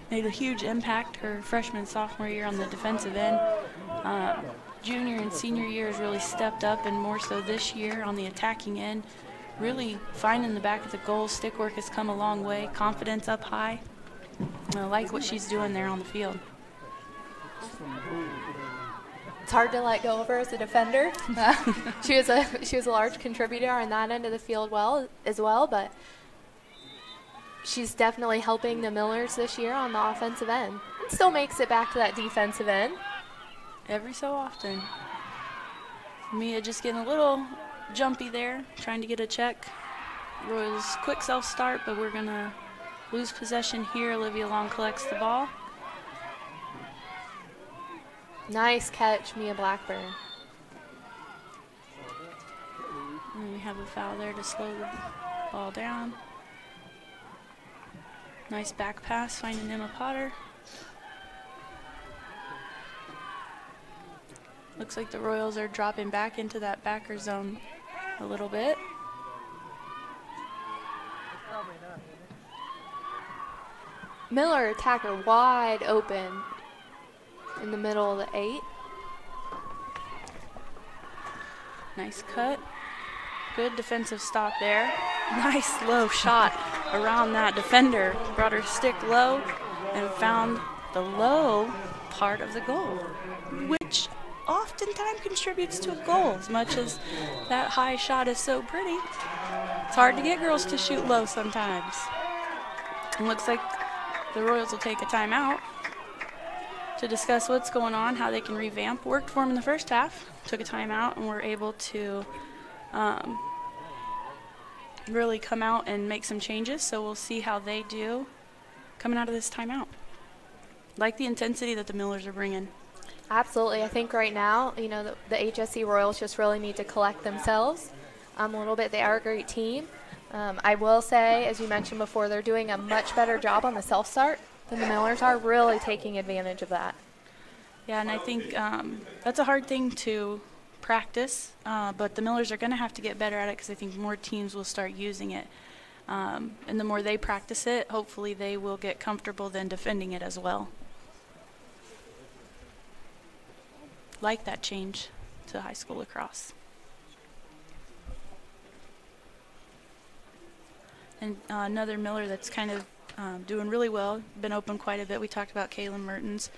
B: Made a huge impact her freshman and sophomore year on the defensive end. Junior and senior year has really stepped up, and more so this year on the attacking end. Really finding the back of the goal. Stick work has come a long way. Confidence up high. I like what she's doing there on the field.
C: It's hard to let go of her as a defender. She was a large contributor on that end of the field as well, but she's definitely helping the Millers this year on the offensive end. Still makes it back to that defensive end.
B: Every so often. Mia just getting a little jumpy there, trying to get a check. Royals quick self-start, but we're going to lose possession here. Olivia Long collects the ball.
C: Nice catch, Mia Blackburn.
B: And we have a foul there to slow the ball down. Nice back pass, finding Emma Potter. Looks like the Royals are dropping back into that backer zone a little bit.
C: Miller attacker wide open in the middle of the 8.
B: Nice cut. Good defensive stop there. Nice low shot around that defender. Brought her stick low and found the low part of the goal, which oftentimes contributes to a goal. As much as that high shot is so pretty, it's hard to get girls to shoot low sometimes. It looks like the Royals will take a timeout to discuss what's going on, how they can revamp. Worked for them in the first half, took a timeout, and were able to really come out and make some changes. So we'll see how they do coming out of this timeout. Like the intensity that the Millers are bringing.
C: Absolutely. I think right now, you know, the HSC Royals just really need to collect themselves a little bit. They are a great team. I will say, as you mentioned before, they're doing a much better job on the self-start than the Millers are, really taking advantage of that.
B: Yeah, and I think that's a hard thing to practice, but the Millers are going to have to get better at it because I think more teams will start using it. And the more they practice it, hopefully they will get comfortable then defending it as well. Like that change to high school lacrosse. And another Miller that's kind of doing really well, been open quite a bit. We talked about Kaylin Mertens.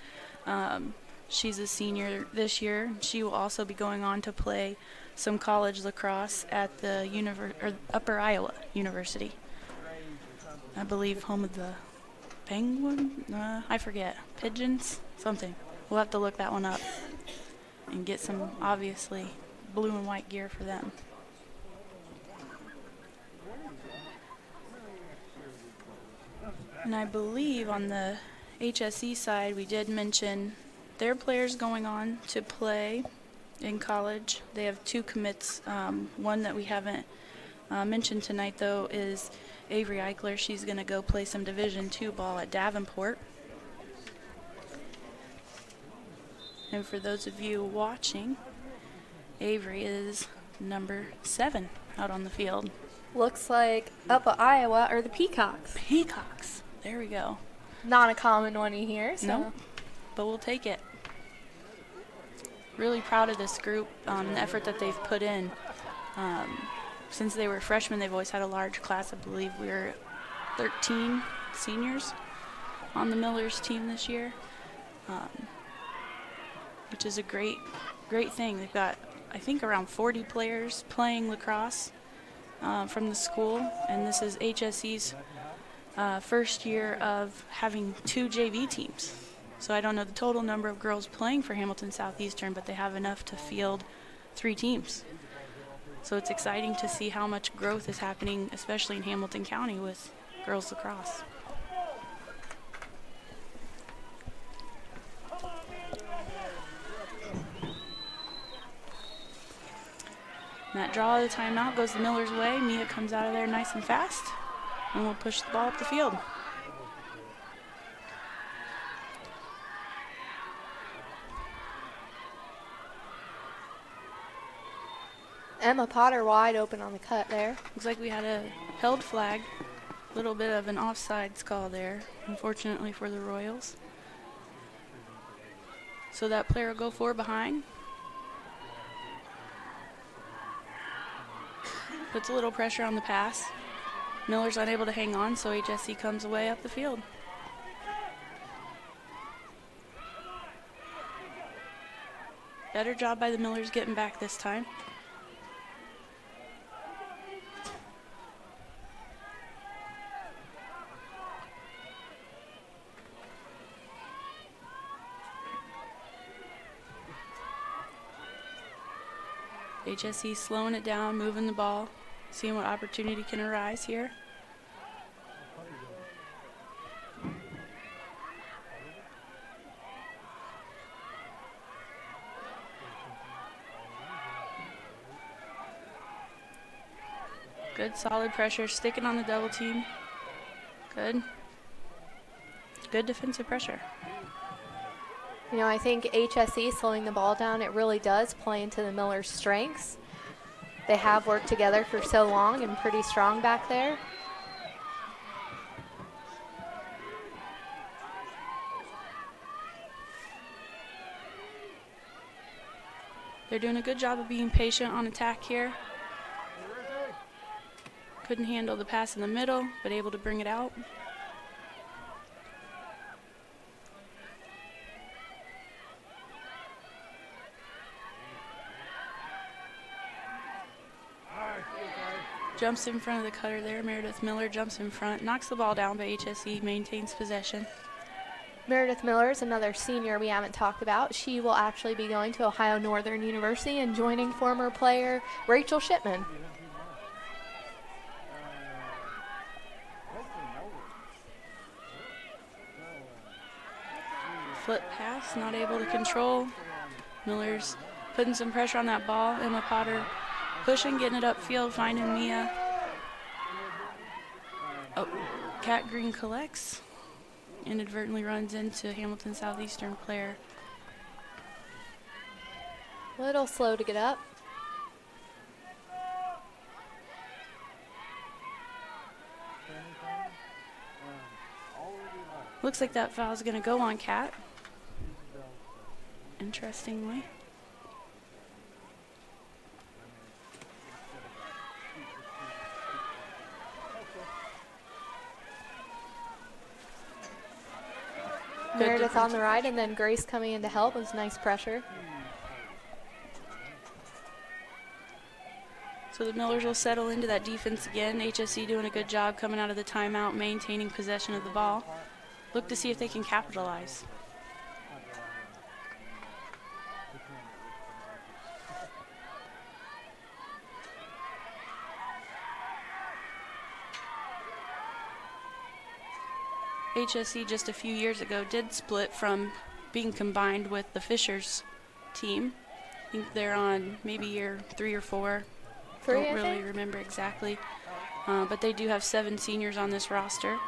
B: She's a senior this year. She will also be going on to play some college lacrosse at the Upper Iowa University. I believe home of the Penguin? I forget. Pigeons? Something. We'll have to look that one up and get some, obviously, blue and white gear for them. And I believe on the HSE side, we did mention their players going on to play in college. They have 2 commits. One that we haven't mentioned tonight, though, is Avery Eichler. She's going to go play some Division II ball at Davenport. And for those of you watching, Avery is number 7 out on the field.
C: Looks like Upper Iowa are the Peacocks.
B: Peacocks. There we go.
C: Not a common one you hear. So.
B: No, but we'll take it. Really proud of this group and the effort that they've put in. Since they were freshmen, they've always had a large class. I believe we were 13 seniors on the Millers team this year, which is a great thing. They've got, I think, around 40 players playing lacrosse from the school, and this is HSE's first year of having 2 JV teams. So I don't know the total number of girls playing for Hamilton Southeastern, but they have enough to field 3 teams. So it's exciting to see how much growth is happening, especially in Hamilton County with girls lacrosse. And that draw of the timeout goes the Millers' way. Mia comes out of there nice and fast, and we'll push the ball up the field.
C: Emma Potter wide open on the cut there.
B: Looks like we had a held flag. A little bit of an offsides call there, unfortunately for the Royals. So that player will go 4 behind. Puts a little pressure on the pass. Miller's unable to hang on, so HSC comes away up the field. Better job by the Millers getting back this time. HSC slowing it down, moving the ball, seeing what opportunity can arise here. Good solid pressure, sticking on the double team. Good. Good defensive pressure.
C: You know, I think HSE slowing the ball down, it really does play into the Millers' strengths. They have worked together for so long and pretty strong back there.
B: They're doing a good job of being patient on attack here. Couldn't handle the pass in the middle, but able to bring it out. Jumps in front of the cutter there. Meredith Miller jumps in front, knocks the ball down, but HSE maintains possession.
C: Meredith Miller is another senior we haven't talked about. She will actually be going to Ohio Northern University and joining former player Rachel Shipman.
B: Flip pass, not able to control. Miller's putting some pressure on that ball. Emma Potter pushing, getting it upfield, finding Mia. Oh, Kat Green collects. Inadvertently runs into Hamilton Southeastern player.
C: Little slow to get up.
B: Looks like that foul is going to go on Kat. Interestingly.
C: Meredith on the right, and then Grace coming in to help was nice pressure.
B: So the Millers will settle into that defense again. HSE doing a good job coming out of the timeout, maintaining possession of the ball. Look to see if they can capitalize. HSE just a few years ago did split from being combined with the Fishers team. I think they're on maybe year 3 or 4. Don't really remember exactly. But they do have 7 seniors on this roster.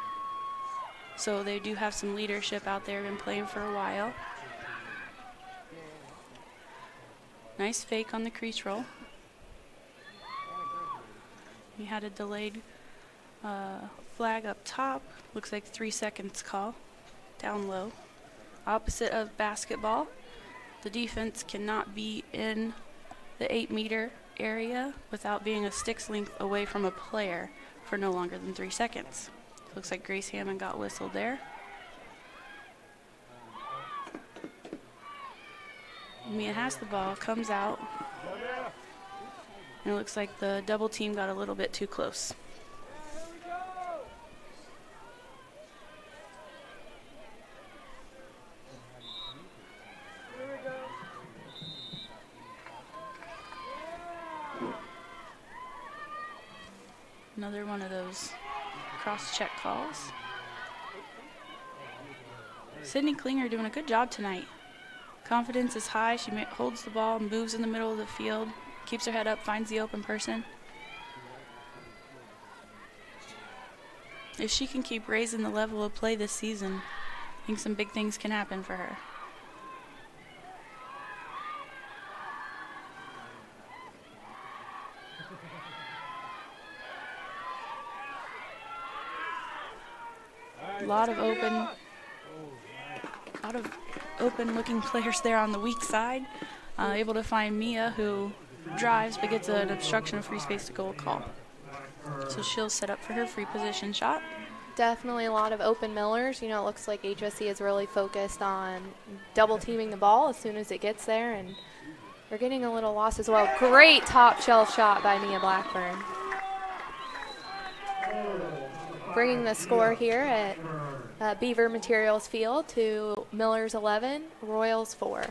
B: So they do have some leadership out there, been playing for a while. Nice fake on the crease roll. We had a delayed flag up top. Looks like 3 seconds call. Down low. Opposite of basketball. The defense cannot be in the 8-meter area without being a stick's length away from a player for no longer than 3 seconds. Looks like Grace Hammond got whistled there. Mia has the ball, comes out. And it looks like the double team got a little bit too close. Another one of those cross-check calls. Sydney Klinger doing a good job tonight. Confidence is high. She holds the ball, moves in the middle of the field, keeps her head up, finds the open person. If she can keep raising the level of play this season, I think some big things can happen for her. A lot of open looking players there on the weak side. Able to find Mia, who drives but gets an obstruction of free space to goal call. So she'll set up for her free position shot.
C: Definitely a lot of open Millers. You know, it looks like HSE is really focused on double teaming the ball as soon as it gets there, and they're getting a little lost as well. Great top shelf shot by Mia Blackburn. Bringing the score here at Beaver Materials Field to Millers 11, Royals 4.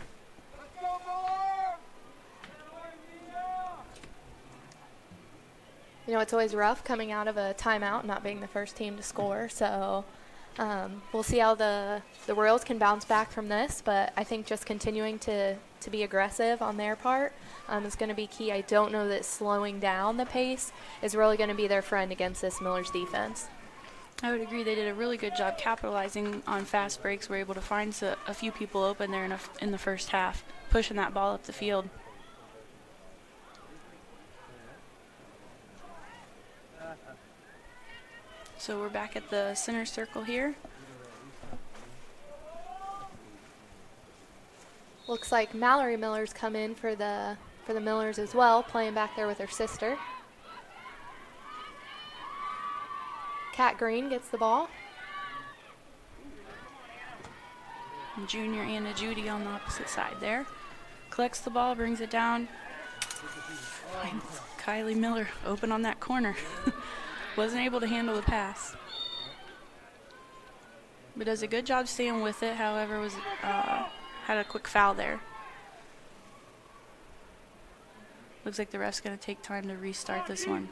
C: You know, it's always rough coming out of a timeout, not being the first team to score. So we'll see how the Royals can bounce back from this. But I think just continuing to be aggressive on their part is going to be key. I don't know that slowing down the pace is really going to be their friend against this Millers defense.
B: I would agree. They did a really good job capitalizing on fast breaks. Were able to find a few people open there in the first half, pushing that ball up the field. So we're back at the center circle here.
C: Looks like Mallory Miller's come in for the Millers as well, playing back there with her sister. Kat Green gets the ball.
B: And junior Anna Judy on the opposite side there. Collects the ball, brings it down. Finds Kylie Miller open on that corner. Wasn't able to handle the pass. But does a good job staying with it, however, had a quick foul there. Looks like the ref's going to take time to restart this one.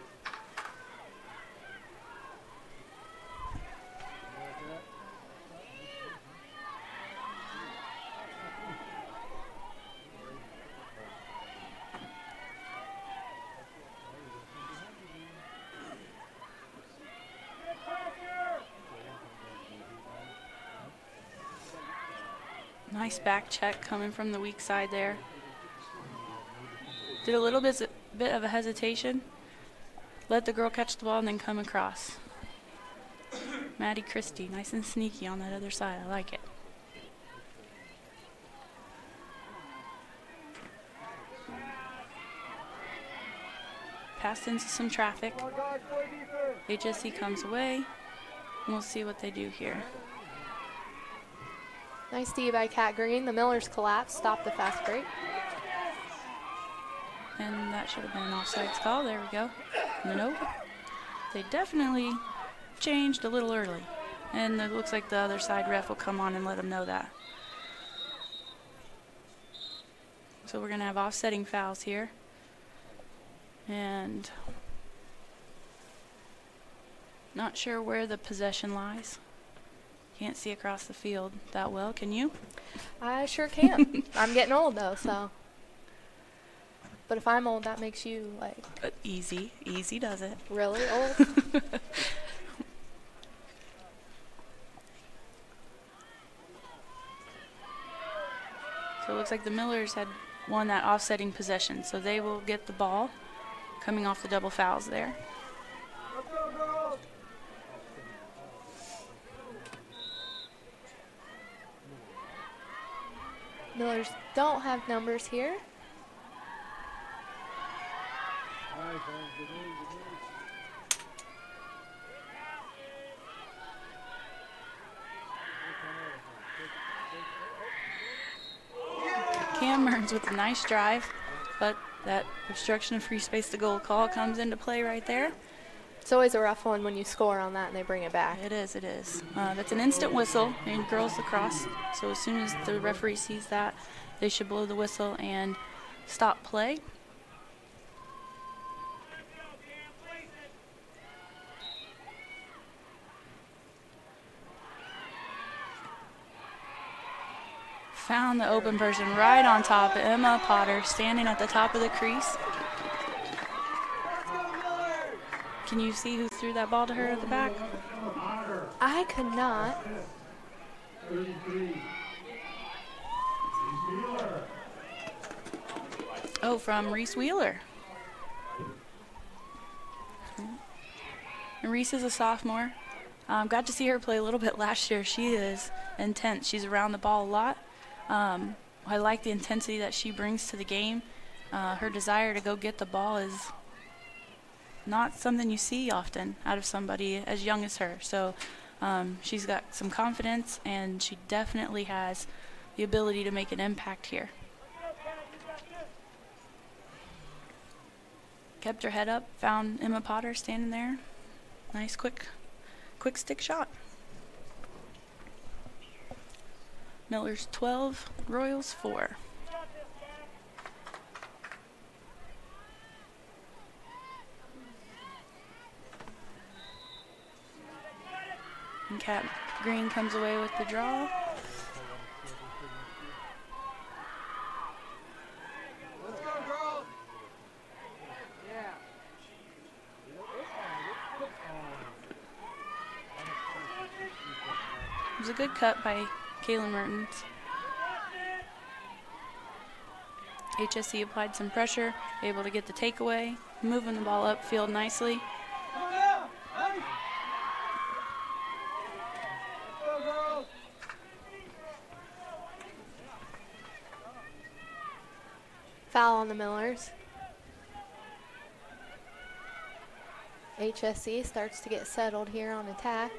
B: Nice back check coming from the weak side there. Did a little bit of a hesitation. Let the girl catch the ball and then come across. Maddie Christie, nice and sneaky on that other side. I like it. Passed into some traffic. HSC comes away. And we'll see what they do here.
C: Nice D by Kat Green. The Millers collapse, stop the fast break.
B: And that should have been an offsides call. There we go. Nope. They definitely changed a little early. And it looks like the other side ref will come on and let them know that. So we're going to have offsetting fouls here. And not sure where the possession lies. Can't see across the field that well, can you?
C: I sure can. I'm getting old though, so. But if I'm old, that makes you like.
B: Easy does it.
C: Really old?
B: So it looks like the Millers had won that offsetting possession, so they will get the ball coming off the double fouls there.
C: Millers don't have numbers here.
B: Cam Burns with a nice drive, but that obstruction of free space to goal call comes into play right there.
C: It's always a rough one when you score on that and they bring it back.
B: It is. That's an instant whistle in girls lacrosse. So as soon as the referee sees that, they should blow the whistle and stop play. Found the open person right on top. Emma Potter standing at the top of the crease. Can you see who threw that ball to her at the back?
C: I could not.
B: Oh, from Reese Wheeler. And Reese is a sophomore. Got to see her play a little bit last year. She is intense. She's around the ball a lot. I like the intensity that she brings to the game. Her desire to go get the ball is not something you see often out of somebody as young as her. So she's got some confidence, and she definitely has the ability to make an impact here. Kept her head up, found Emma Potter standing there. Nice quick stick shot. Millers 12, Royals 4. And Kat Green comes away with the draw. was a good cut by Kaylin Mertens. HSC applied some pressure, able to get the takeaway, moving the ball upfield nicely.
C: Foul on the Millers. HSC starts to get settled here on attack.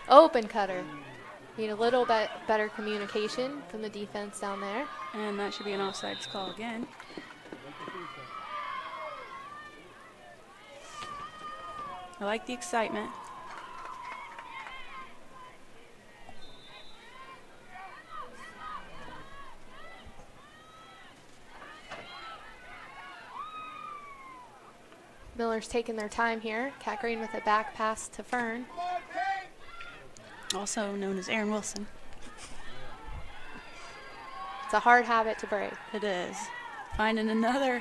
C: Open cutter. Need a little bit better communication from the defense down there.
B: And that should be an offsides call again. I like the excitement.
C: Miller's taking their time here. Cat Green with a back pass to Fern.
B: Also known as Aaron Wilson.
C: It's a hard habit to break.
B: It is. Finding another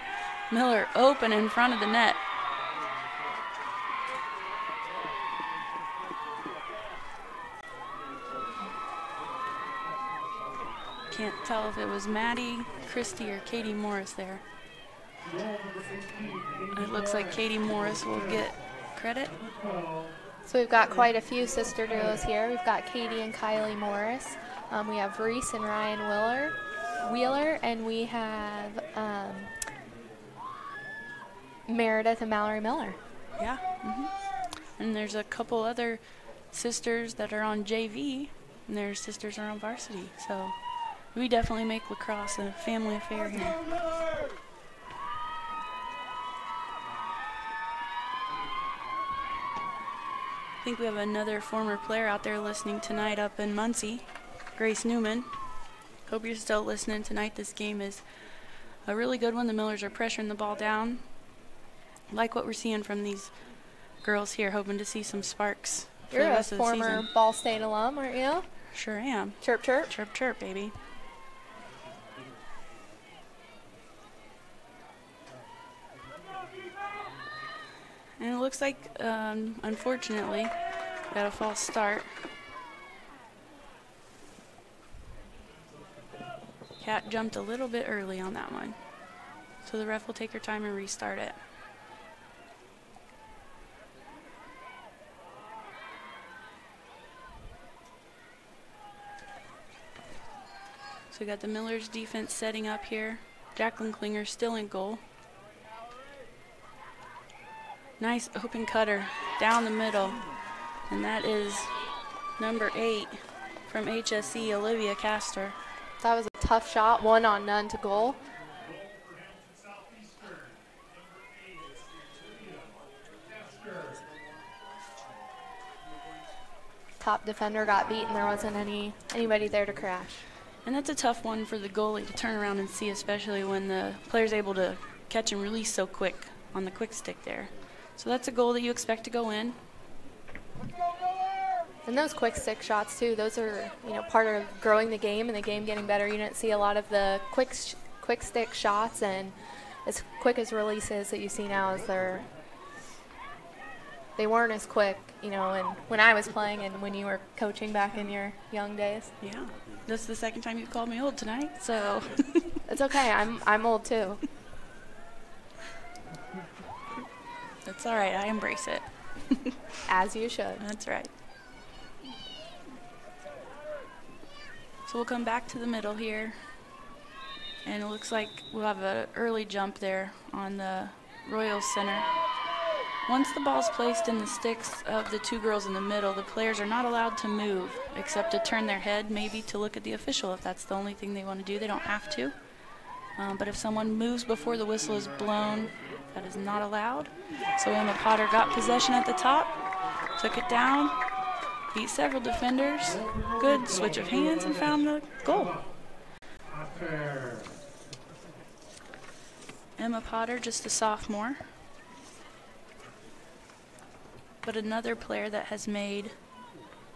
B: Miller open in front of the net. Can't tell if it was Maddie, Christy, or Katie Morris there. It looks like Katie Morris will get credit.
C: So we've got quite a few sister duos here. We've got Katie and Kylie Morris. We have Reese and Ryan Wheeler, and we have Meredith and Mallory Miller.
B: Yeah. And there's a couple other sisters that are on JV, and their sisters are on varsity. So we definitely make lacrosse a family affair here. I think we have another former player out there listening tonight up in Muncie, Grace Newman. Hope you're still listening tonight. This game is a really good one. The Millers are pressuring the ball down. Like what we're seeing from these girls here, hoping to see some sparks for the rest of the season.
C: You're a former Ball State alum, aren't you?
B: Sure am.
C: Chirp, chirp.
B: Chirp, chirp, baby. And it looks like, unfortunately, got a false start. Cat jumped a little bit early on that one. So the ref will take her time and restart it. So we got the Millers defense setting up here. Jacqueline Klinger still in goal. Nice open cutter down the middle. And that is number 8 from HSC, Olivia Castor.
C: That was a tough shot, 1-on-none to goal. Top defender got beat and there wasn't anybody there to crash.
B: And that's a tough one for the goalie to turn around and see, especially when the player's able to catch and release so quick on the quick stick there. So that's a goal that you expect to go in.
C: And those quick stick shots too, those are part of growing the game and the game getting better. You didn't see a lot of the quick stick shots and as quick as releases that you see now as they weren't as quick, and when I was playing and when you were coaching back in your young days.
B: Yeah, this is the second time you've called me old tonight, so.
C: It's okay, I'm old too.
B: That's all right, I embrace it.
C: As you should.
B: That's right. So we'll come back to the middle here. And it looks like we'll have an early jump there on the Royals Center. Once the ball's placed in the sticks of the 2 girls in the middle, the players are not allowed to move except to turn their head, maybe to look at the official if that's the only thing they want to do. They don't have to. But if someone moves before the whistle is blown, that is not allowed. So Emma Potter got possession at the top, took it down, beat several defenders, good switch of hands, and found the goal. Emma Potter, just a sophomore, but another player that has made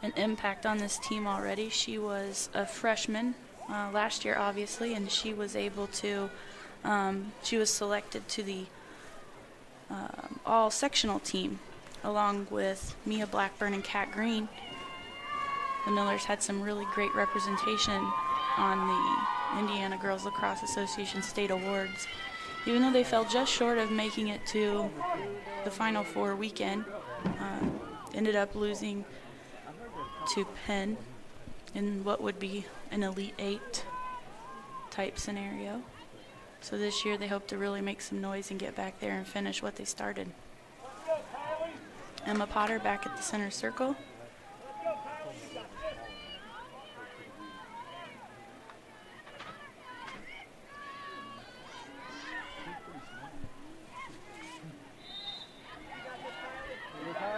B: an impact on this team already. She was a freshman last year, obviously, and she was able to, she was selected to the all-sectional team along with Mia Blackburn and Kat Green. The Millers had some really great representation on the Indiana Girls Lacrosse Association State Awards. Even though they fell just short of making it to the Final Four weekend, ended up losing to Penn in what would be an Elite Eight type scenario. So this year they hope to really make some noise and get back there and finish what they started. Emma Potter back at the center circle.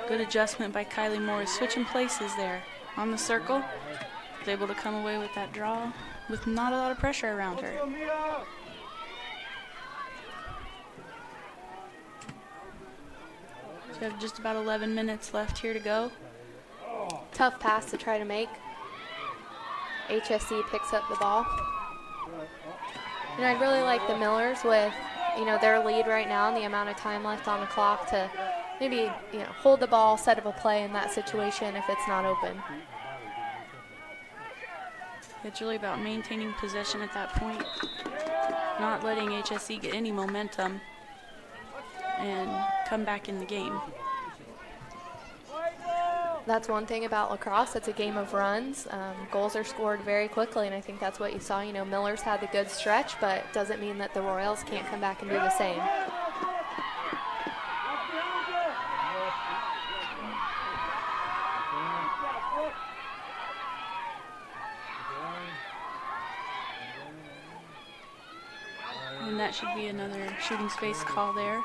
B: Good adjustment by Kylie Morris, switching places there on the circle. Was able to come away with that draw with not a lot of pressure around her. So we have just about 11 minutes left here to go.
C: Tough pass to try to make. HSC picks up the ball. I'd really like the Millers with, their lead right now and the amount of time left on the clock to maybe, hold the ball, set up a play in that situation if it's not open.
B: It's really about maintaining possession at that point, not letting HSC get any momentum and come back in the game.
C: That's one thing about lacrosse. It's a game of runs. Goals are scored very quickly, and I think that's what you saw. Millers had the good stretch, but it doesn't mean that the Royals can't come back and do the same.
B: And that should be another shooting space call there.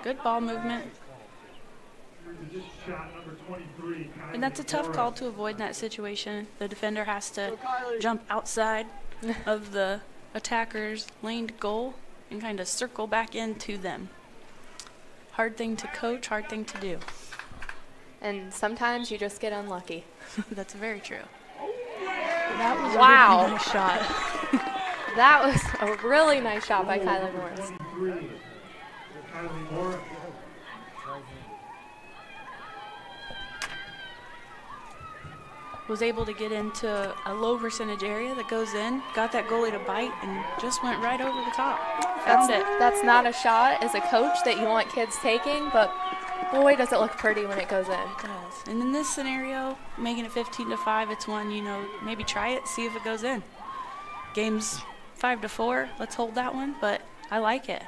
B: Good ball movement. And that's a tough call to avoid in that situation. The defender has to jump outside of the attacker's laned goal and kind of circle back into them. Hard thing to coach, hard thing to do.
C: And sometimes you just get unlucky.
B: That's very true. That was
C: wow.
B: a really nice shot.
C: That was a really nice shot by Kylie Morris.
B: Was able to get into a low percentage area that goes in, got that goalie to bite, and just went right over the top. Found it.
C: That's not a shot as a coach that you want kids taking, but boy, does it look pretty when it goes in.
B: It does. And in this scenario, making it 15-5, it's one, maybe try it, see if it goes in. Game's 5-4, let's hold that one, but I like it.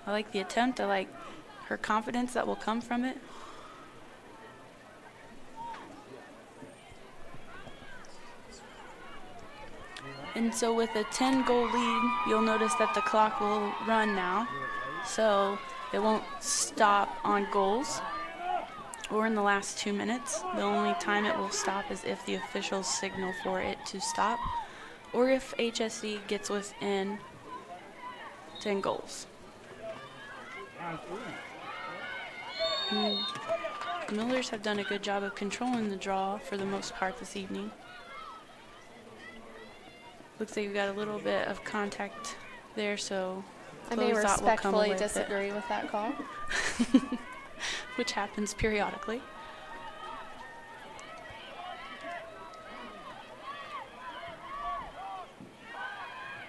B: I like the attempt. I like her confidence that will come from it. And so with a 10-goal lead, you'll notice that the clock will run now. So it won't stop on goals or in the last 2 minutes. The only time it will stop is if the officials signal for it to stop or if HSC gets within 10 goals. The Millers have done a good job of controlling the draw for the most part this evening. Looks like we've got a little bit of contact there, so
C: I may respectfully disagree with that call.
B: Which happens periodically.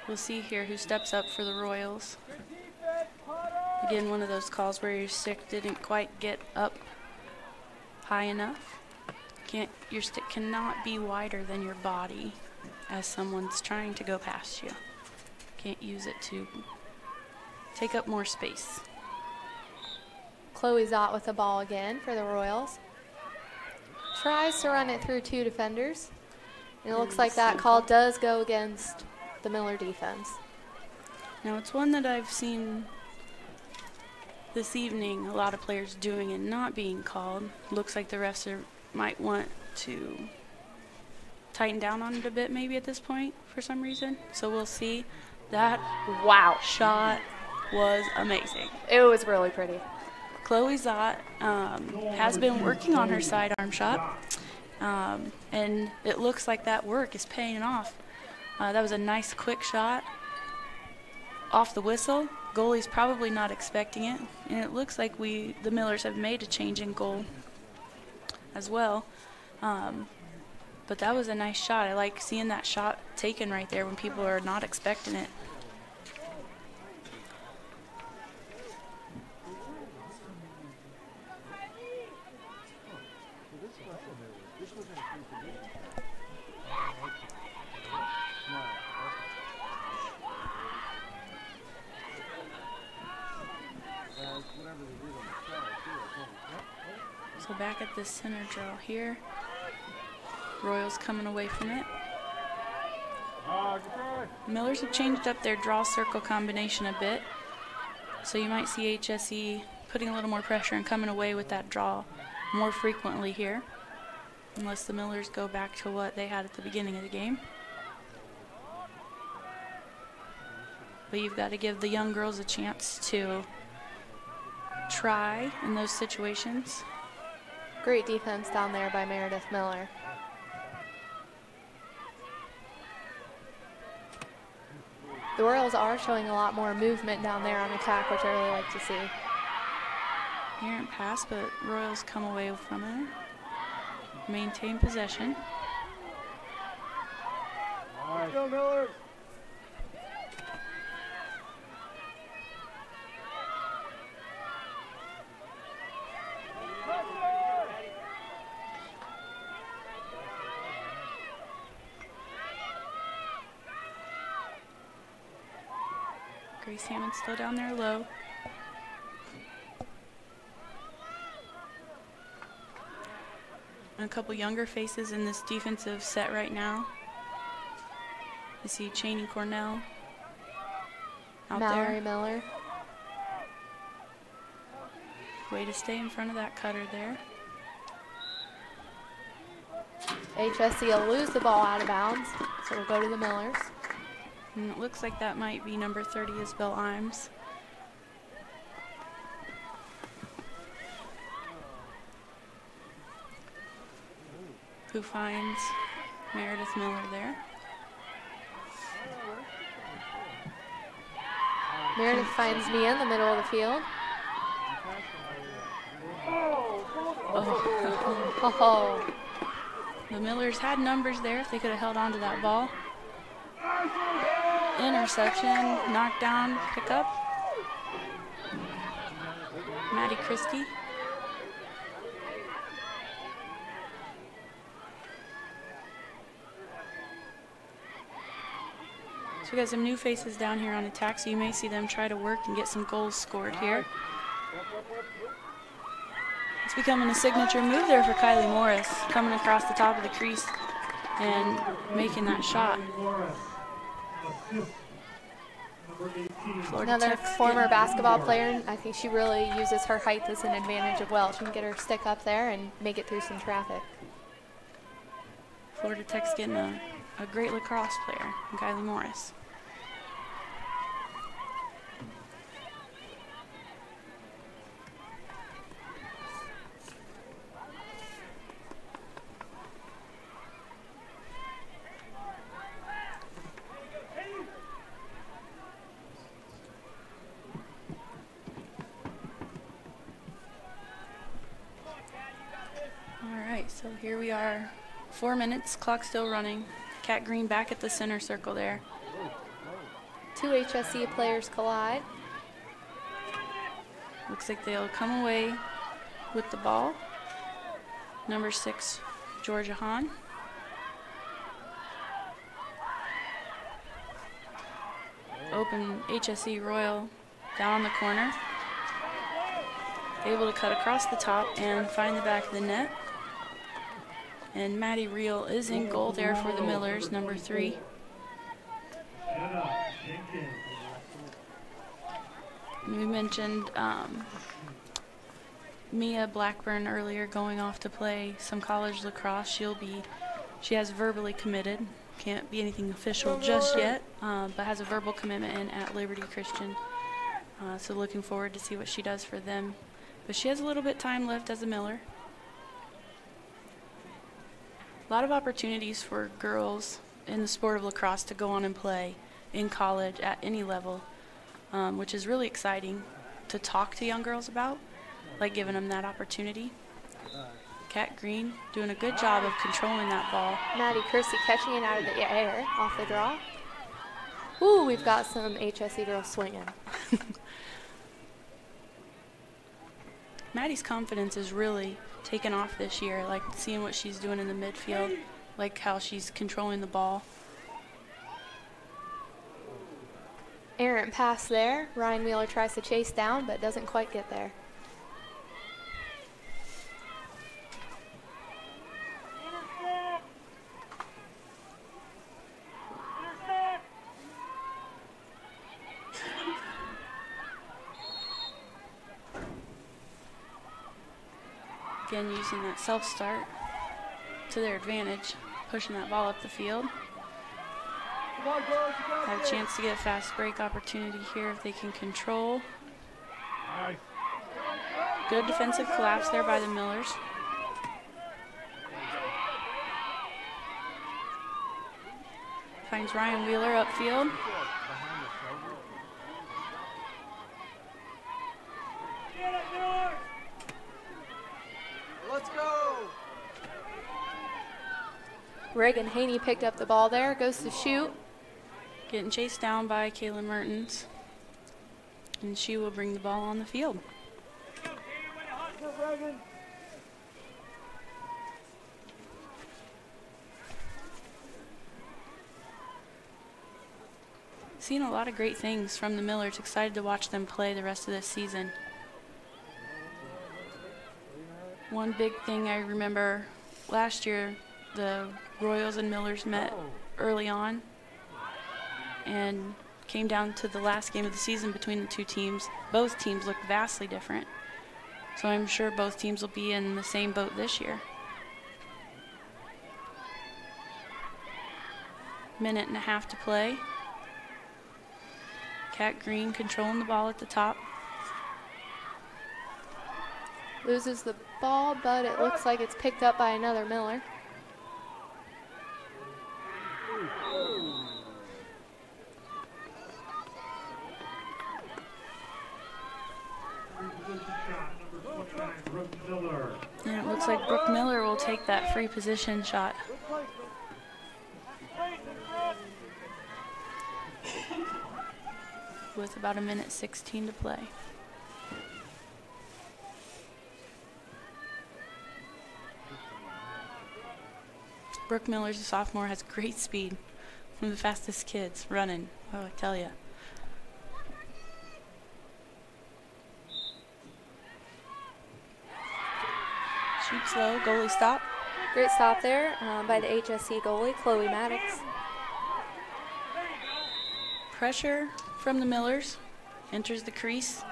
B: We'll see here who steps up for the Royals. Again, one of those calls where your stick didn't quite get up high enough. Your stick cannot be wider than your body as someone's trying to go past you. Can't use it to take up more space.
C: Chloe Zott with the ball again for the Royals. Tries to run it through two defenders. And it looks like that call does go against the Miller defense.
B: Now it's one that I've seen this evening, a lot of players doing and not being called. Looks like the refs might want to tighten down on it a bit maybe at this point for some reason. So we'll see. That shot was amazing.
C: It was really pretty.
B: Chloe Zott has been working on her sidearm shot, and it looks like that work is paying off. That was a nice quick shot off the whistle. Goalie's probably not expecting it, and it looks like the Millers have made a change in goal as well. But that was a nice shot. I like seeing that shot taken right there when people are not expecting it. So back at this center draw here. Royals coming away from it. Millers have changed up their draw circle combination a bit. So you might see HSE putting a little more pressure and coming away with that draw more frequently here. Unless the Millers go back to what they had at the beginning of the game. But you've got to give the young girls a chance to try in those situations.
C: Great defense down there by Meredith Miller. The Royals are showing a lot more movement down there on attack, which I really like to see.
B: Errant pass, but Royals come away from it. Maintain possession.
F: Go Miller!
B: Grace Hammond still down there low. And a couple younger faces in this defensive set right now. I see Cheney Cornell out
C: Mallory
B: there.
C: Miller.
B: Way to stay in front of that cutter there.
C: HSE will lose the ball out of bounds, so we'll go to the Millers.
B: And it looks like that might be number 30, Isabel Imes. Who finds Meredith Miller there.
C: Meredith finds me in the middle of the field. Oh.
B: The Millers had numbers there if they could have held on to that ball. Interception, knockdown, pickup. Maddie Christie. So we got some new faces down here on attack, so you may see them try to work and get some goals scored here. It's becoming a signature move there for Kylie Morris, coming across the top of the crease and making that shot.
C: Another former basketball player, I think she really uses her height as an advantage as well. She can get her stick up there and make it through some traffic.
B: Florida Tech's getting a great lacrosse player, Kylie Morris. So here we are, 4 minutes, clock still running. Kat Green back at the center circle there.
C: Two HSE players collide.
B: Looks like they'll come away with the ball. Number 6, Georgia Hahn. Open HSE Royal down on the corner. Able to cut across the top and find the back of the net. And Maddie Reel is in goal there for the Millers, number 3. We mentioned Mia Blackburn earlier going off to play some college lacrosse. She has verbally committed. Can't be anything official just yet, but has a verbal commitment in at Liberty Christian. So looking forward to see what she does for them. But she has a little bit time left as a Miller. A lot of opportunities for girls in the sport of lacrosse to go on and play in college at any level, which is really exciting to talk to young girls about, like giving them that opportunity. Kat Green doing a good job of controlling that ball.
C: Maddie Kersey catching it out of the air off the draw. Ooh, we've got some HSE girls swinging.
B: Maddie's confidence is really taken off this year. I like seeing what she's doing in the midfield, like how she's controlling the ball.
C: Errant pass there. Ryan Wheeler tries to chase down, but doesn't quite get there.
B: Again, using that self-start to their advantage, pushing that ball up the field. Have a chance to get a fast break opportunity here if they can control. Good defensive collapse there by the Millers. Finds Ryan Wheeler upfield.
J: Let's go!
C: Reagan Haney picked up the ball there, goes to shoot.
B: Getting chased down by Kayla Mertens. And she will bring the ball on the field. Seen a lot of great things from the Millers. Excited to watch them play the rest of this season. One big thing I remember last year, the Royals and Millers met early on and came down to the last game of the season between the two teams. Both teams looked vastly different. So I'm sure both teams will be in the same boat this year. Minute and a half to play. Kat Green controlling the ball at the top.
C: Loses the ball, but it looks like it's picked up by another Miller.
B: And it looks like Brooke Miller will take that free position shot. With about a minute 16 to play. Brooke Miller's a sophomore, has great speed. One of the fastest kids running, oh, I tell you. Shoots low, goalie stop.
C: Great stop there by the HSC goalie, Chloe Maddox.
B: Pressure from the Millers. Enters the crease,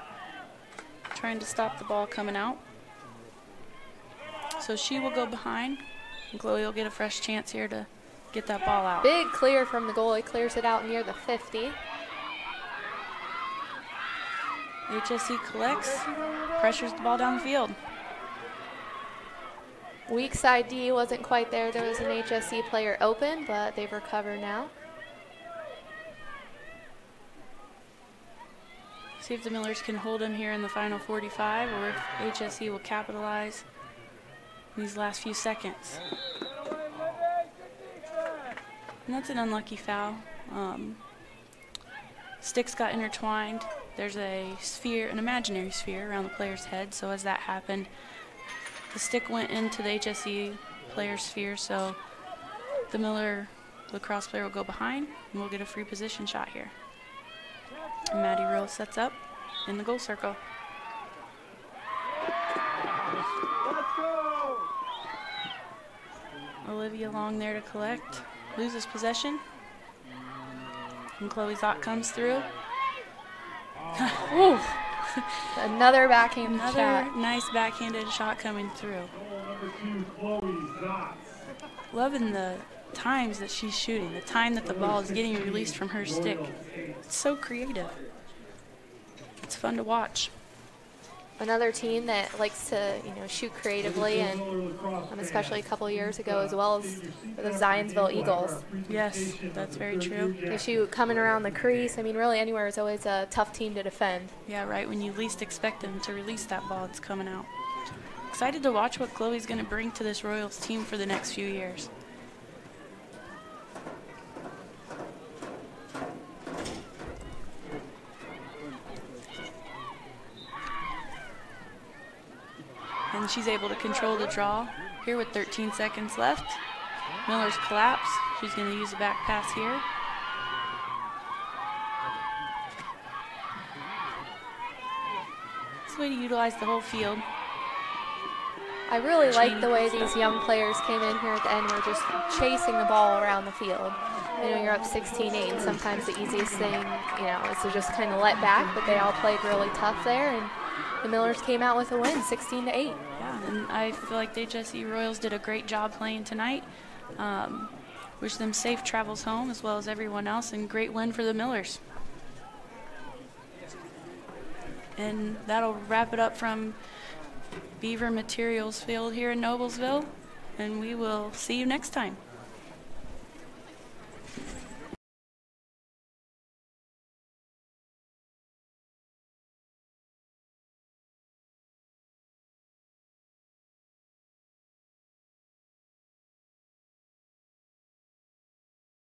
B: trying to stop the ball coming out. So she will go behind, and Chloe will get a fresh chance here to get that ball out.
C: Big clear from the goalie, clears it out near the 50.
B: HSC collects, pressures the ball down the field.
C: Weak side D wasn't quite there. There was an HSC player open, but they've recovered now.
B: See if the Millers can hold him here in the final 45, or if HSC will capitalize in these last few seconds. And that's an unlucky foul. Sticks got intertwined. There's a sphere, an imaginary sphere around the player's head, so as that happened, the stick went into the HSC player's sphere, so the Miller lacrosse player will go behind, and we'll get a free position shot here. And Maddie Rose sets up in the goal circle. Olivia Long there to collect. Loses possession. And Chloe Zott comes through.
C: Ooh. Another backhand shot.
B: Another nice backhanded shot coming through. Loving the times that she's shooting, the time that the ball is getting released from her stick. It's so creative. It's fun to watch.
C: Another team that likes to, shoot creatively, and especially a couple years ago, as well as the Zionsville Eagles.
B: Yes, that's very true.
C: They shoot coming around the crease. I mean, really anywhere is always a tough team to defend.
B: Yeah, right. When you least expect them to release that ball, it's coming out. excited to watch what Chloe's going to bring to this Royals team for the next few years. And she's able to control the draw here with 13 seconds left. Miller's collapse. She's going to use a back pass here. It's a way to utilize the whole field.
C: I really like the way these young players came in here at the end. We're just chasing the ball around the field. You know, you're up 16-8, and sometimes the easiest thing, you know, is to just kind of let back, but they all played really tough there, and the Millers came out with a win, 16-8.
B: Yeah, and I feel like the HSE Royals did a great job playing tonight. Wish them safe travels home as well as everyone else, and great win for the Millers. And that'll wrap it up from Beaver Materials Field here in Noblesville, and we will see you next time.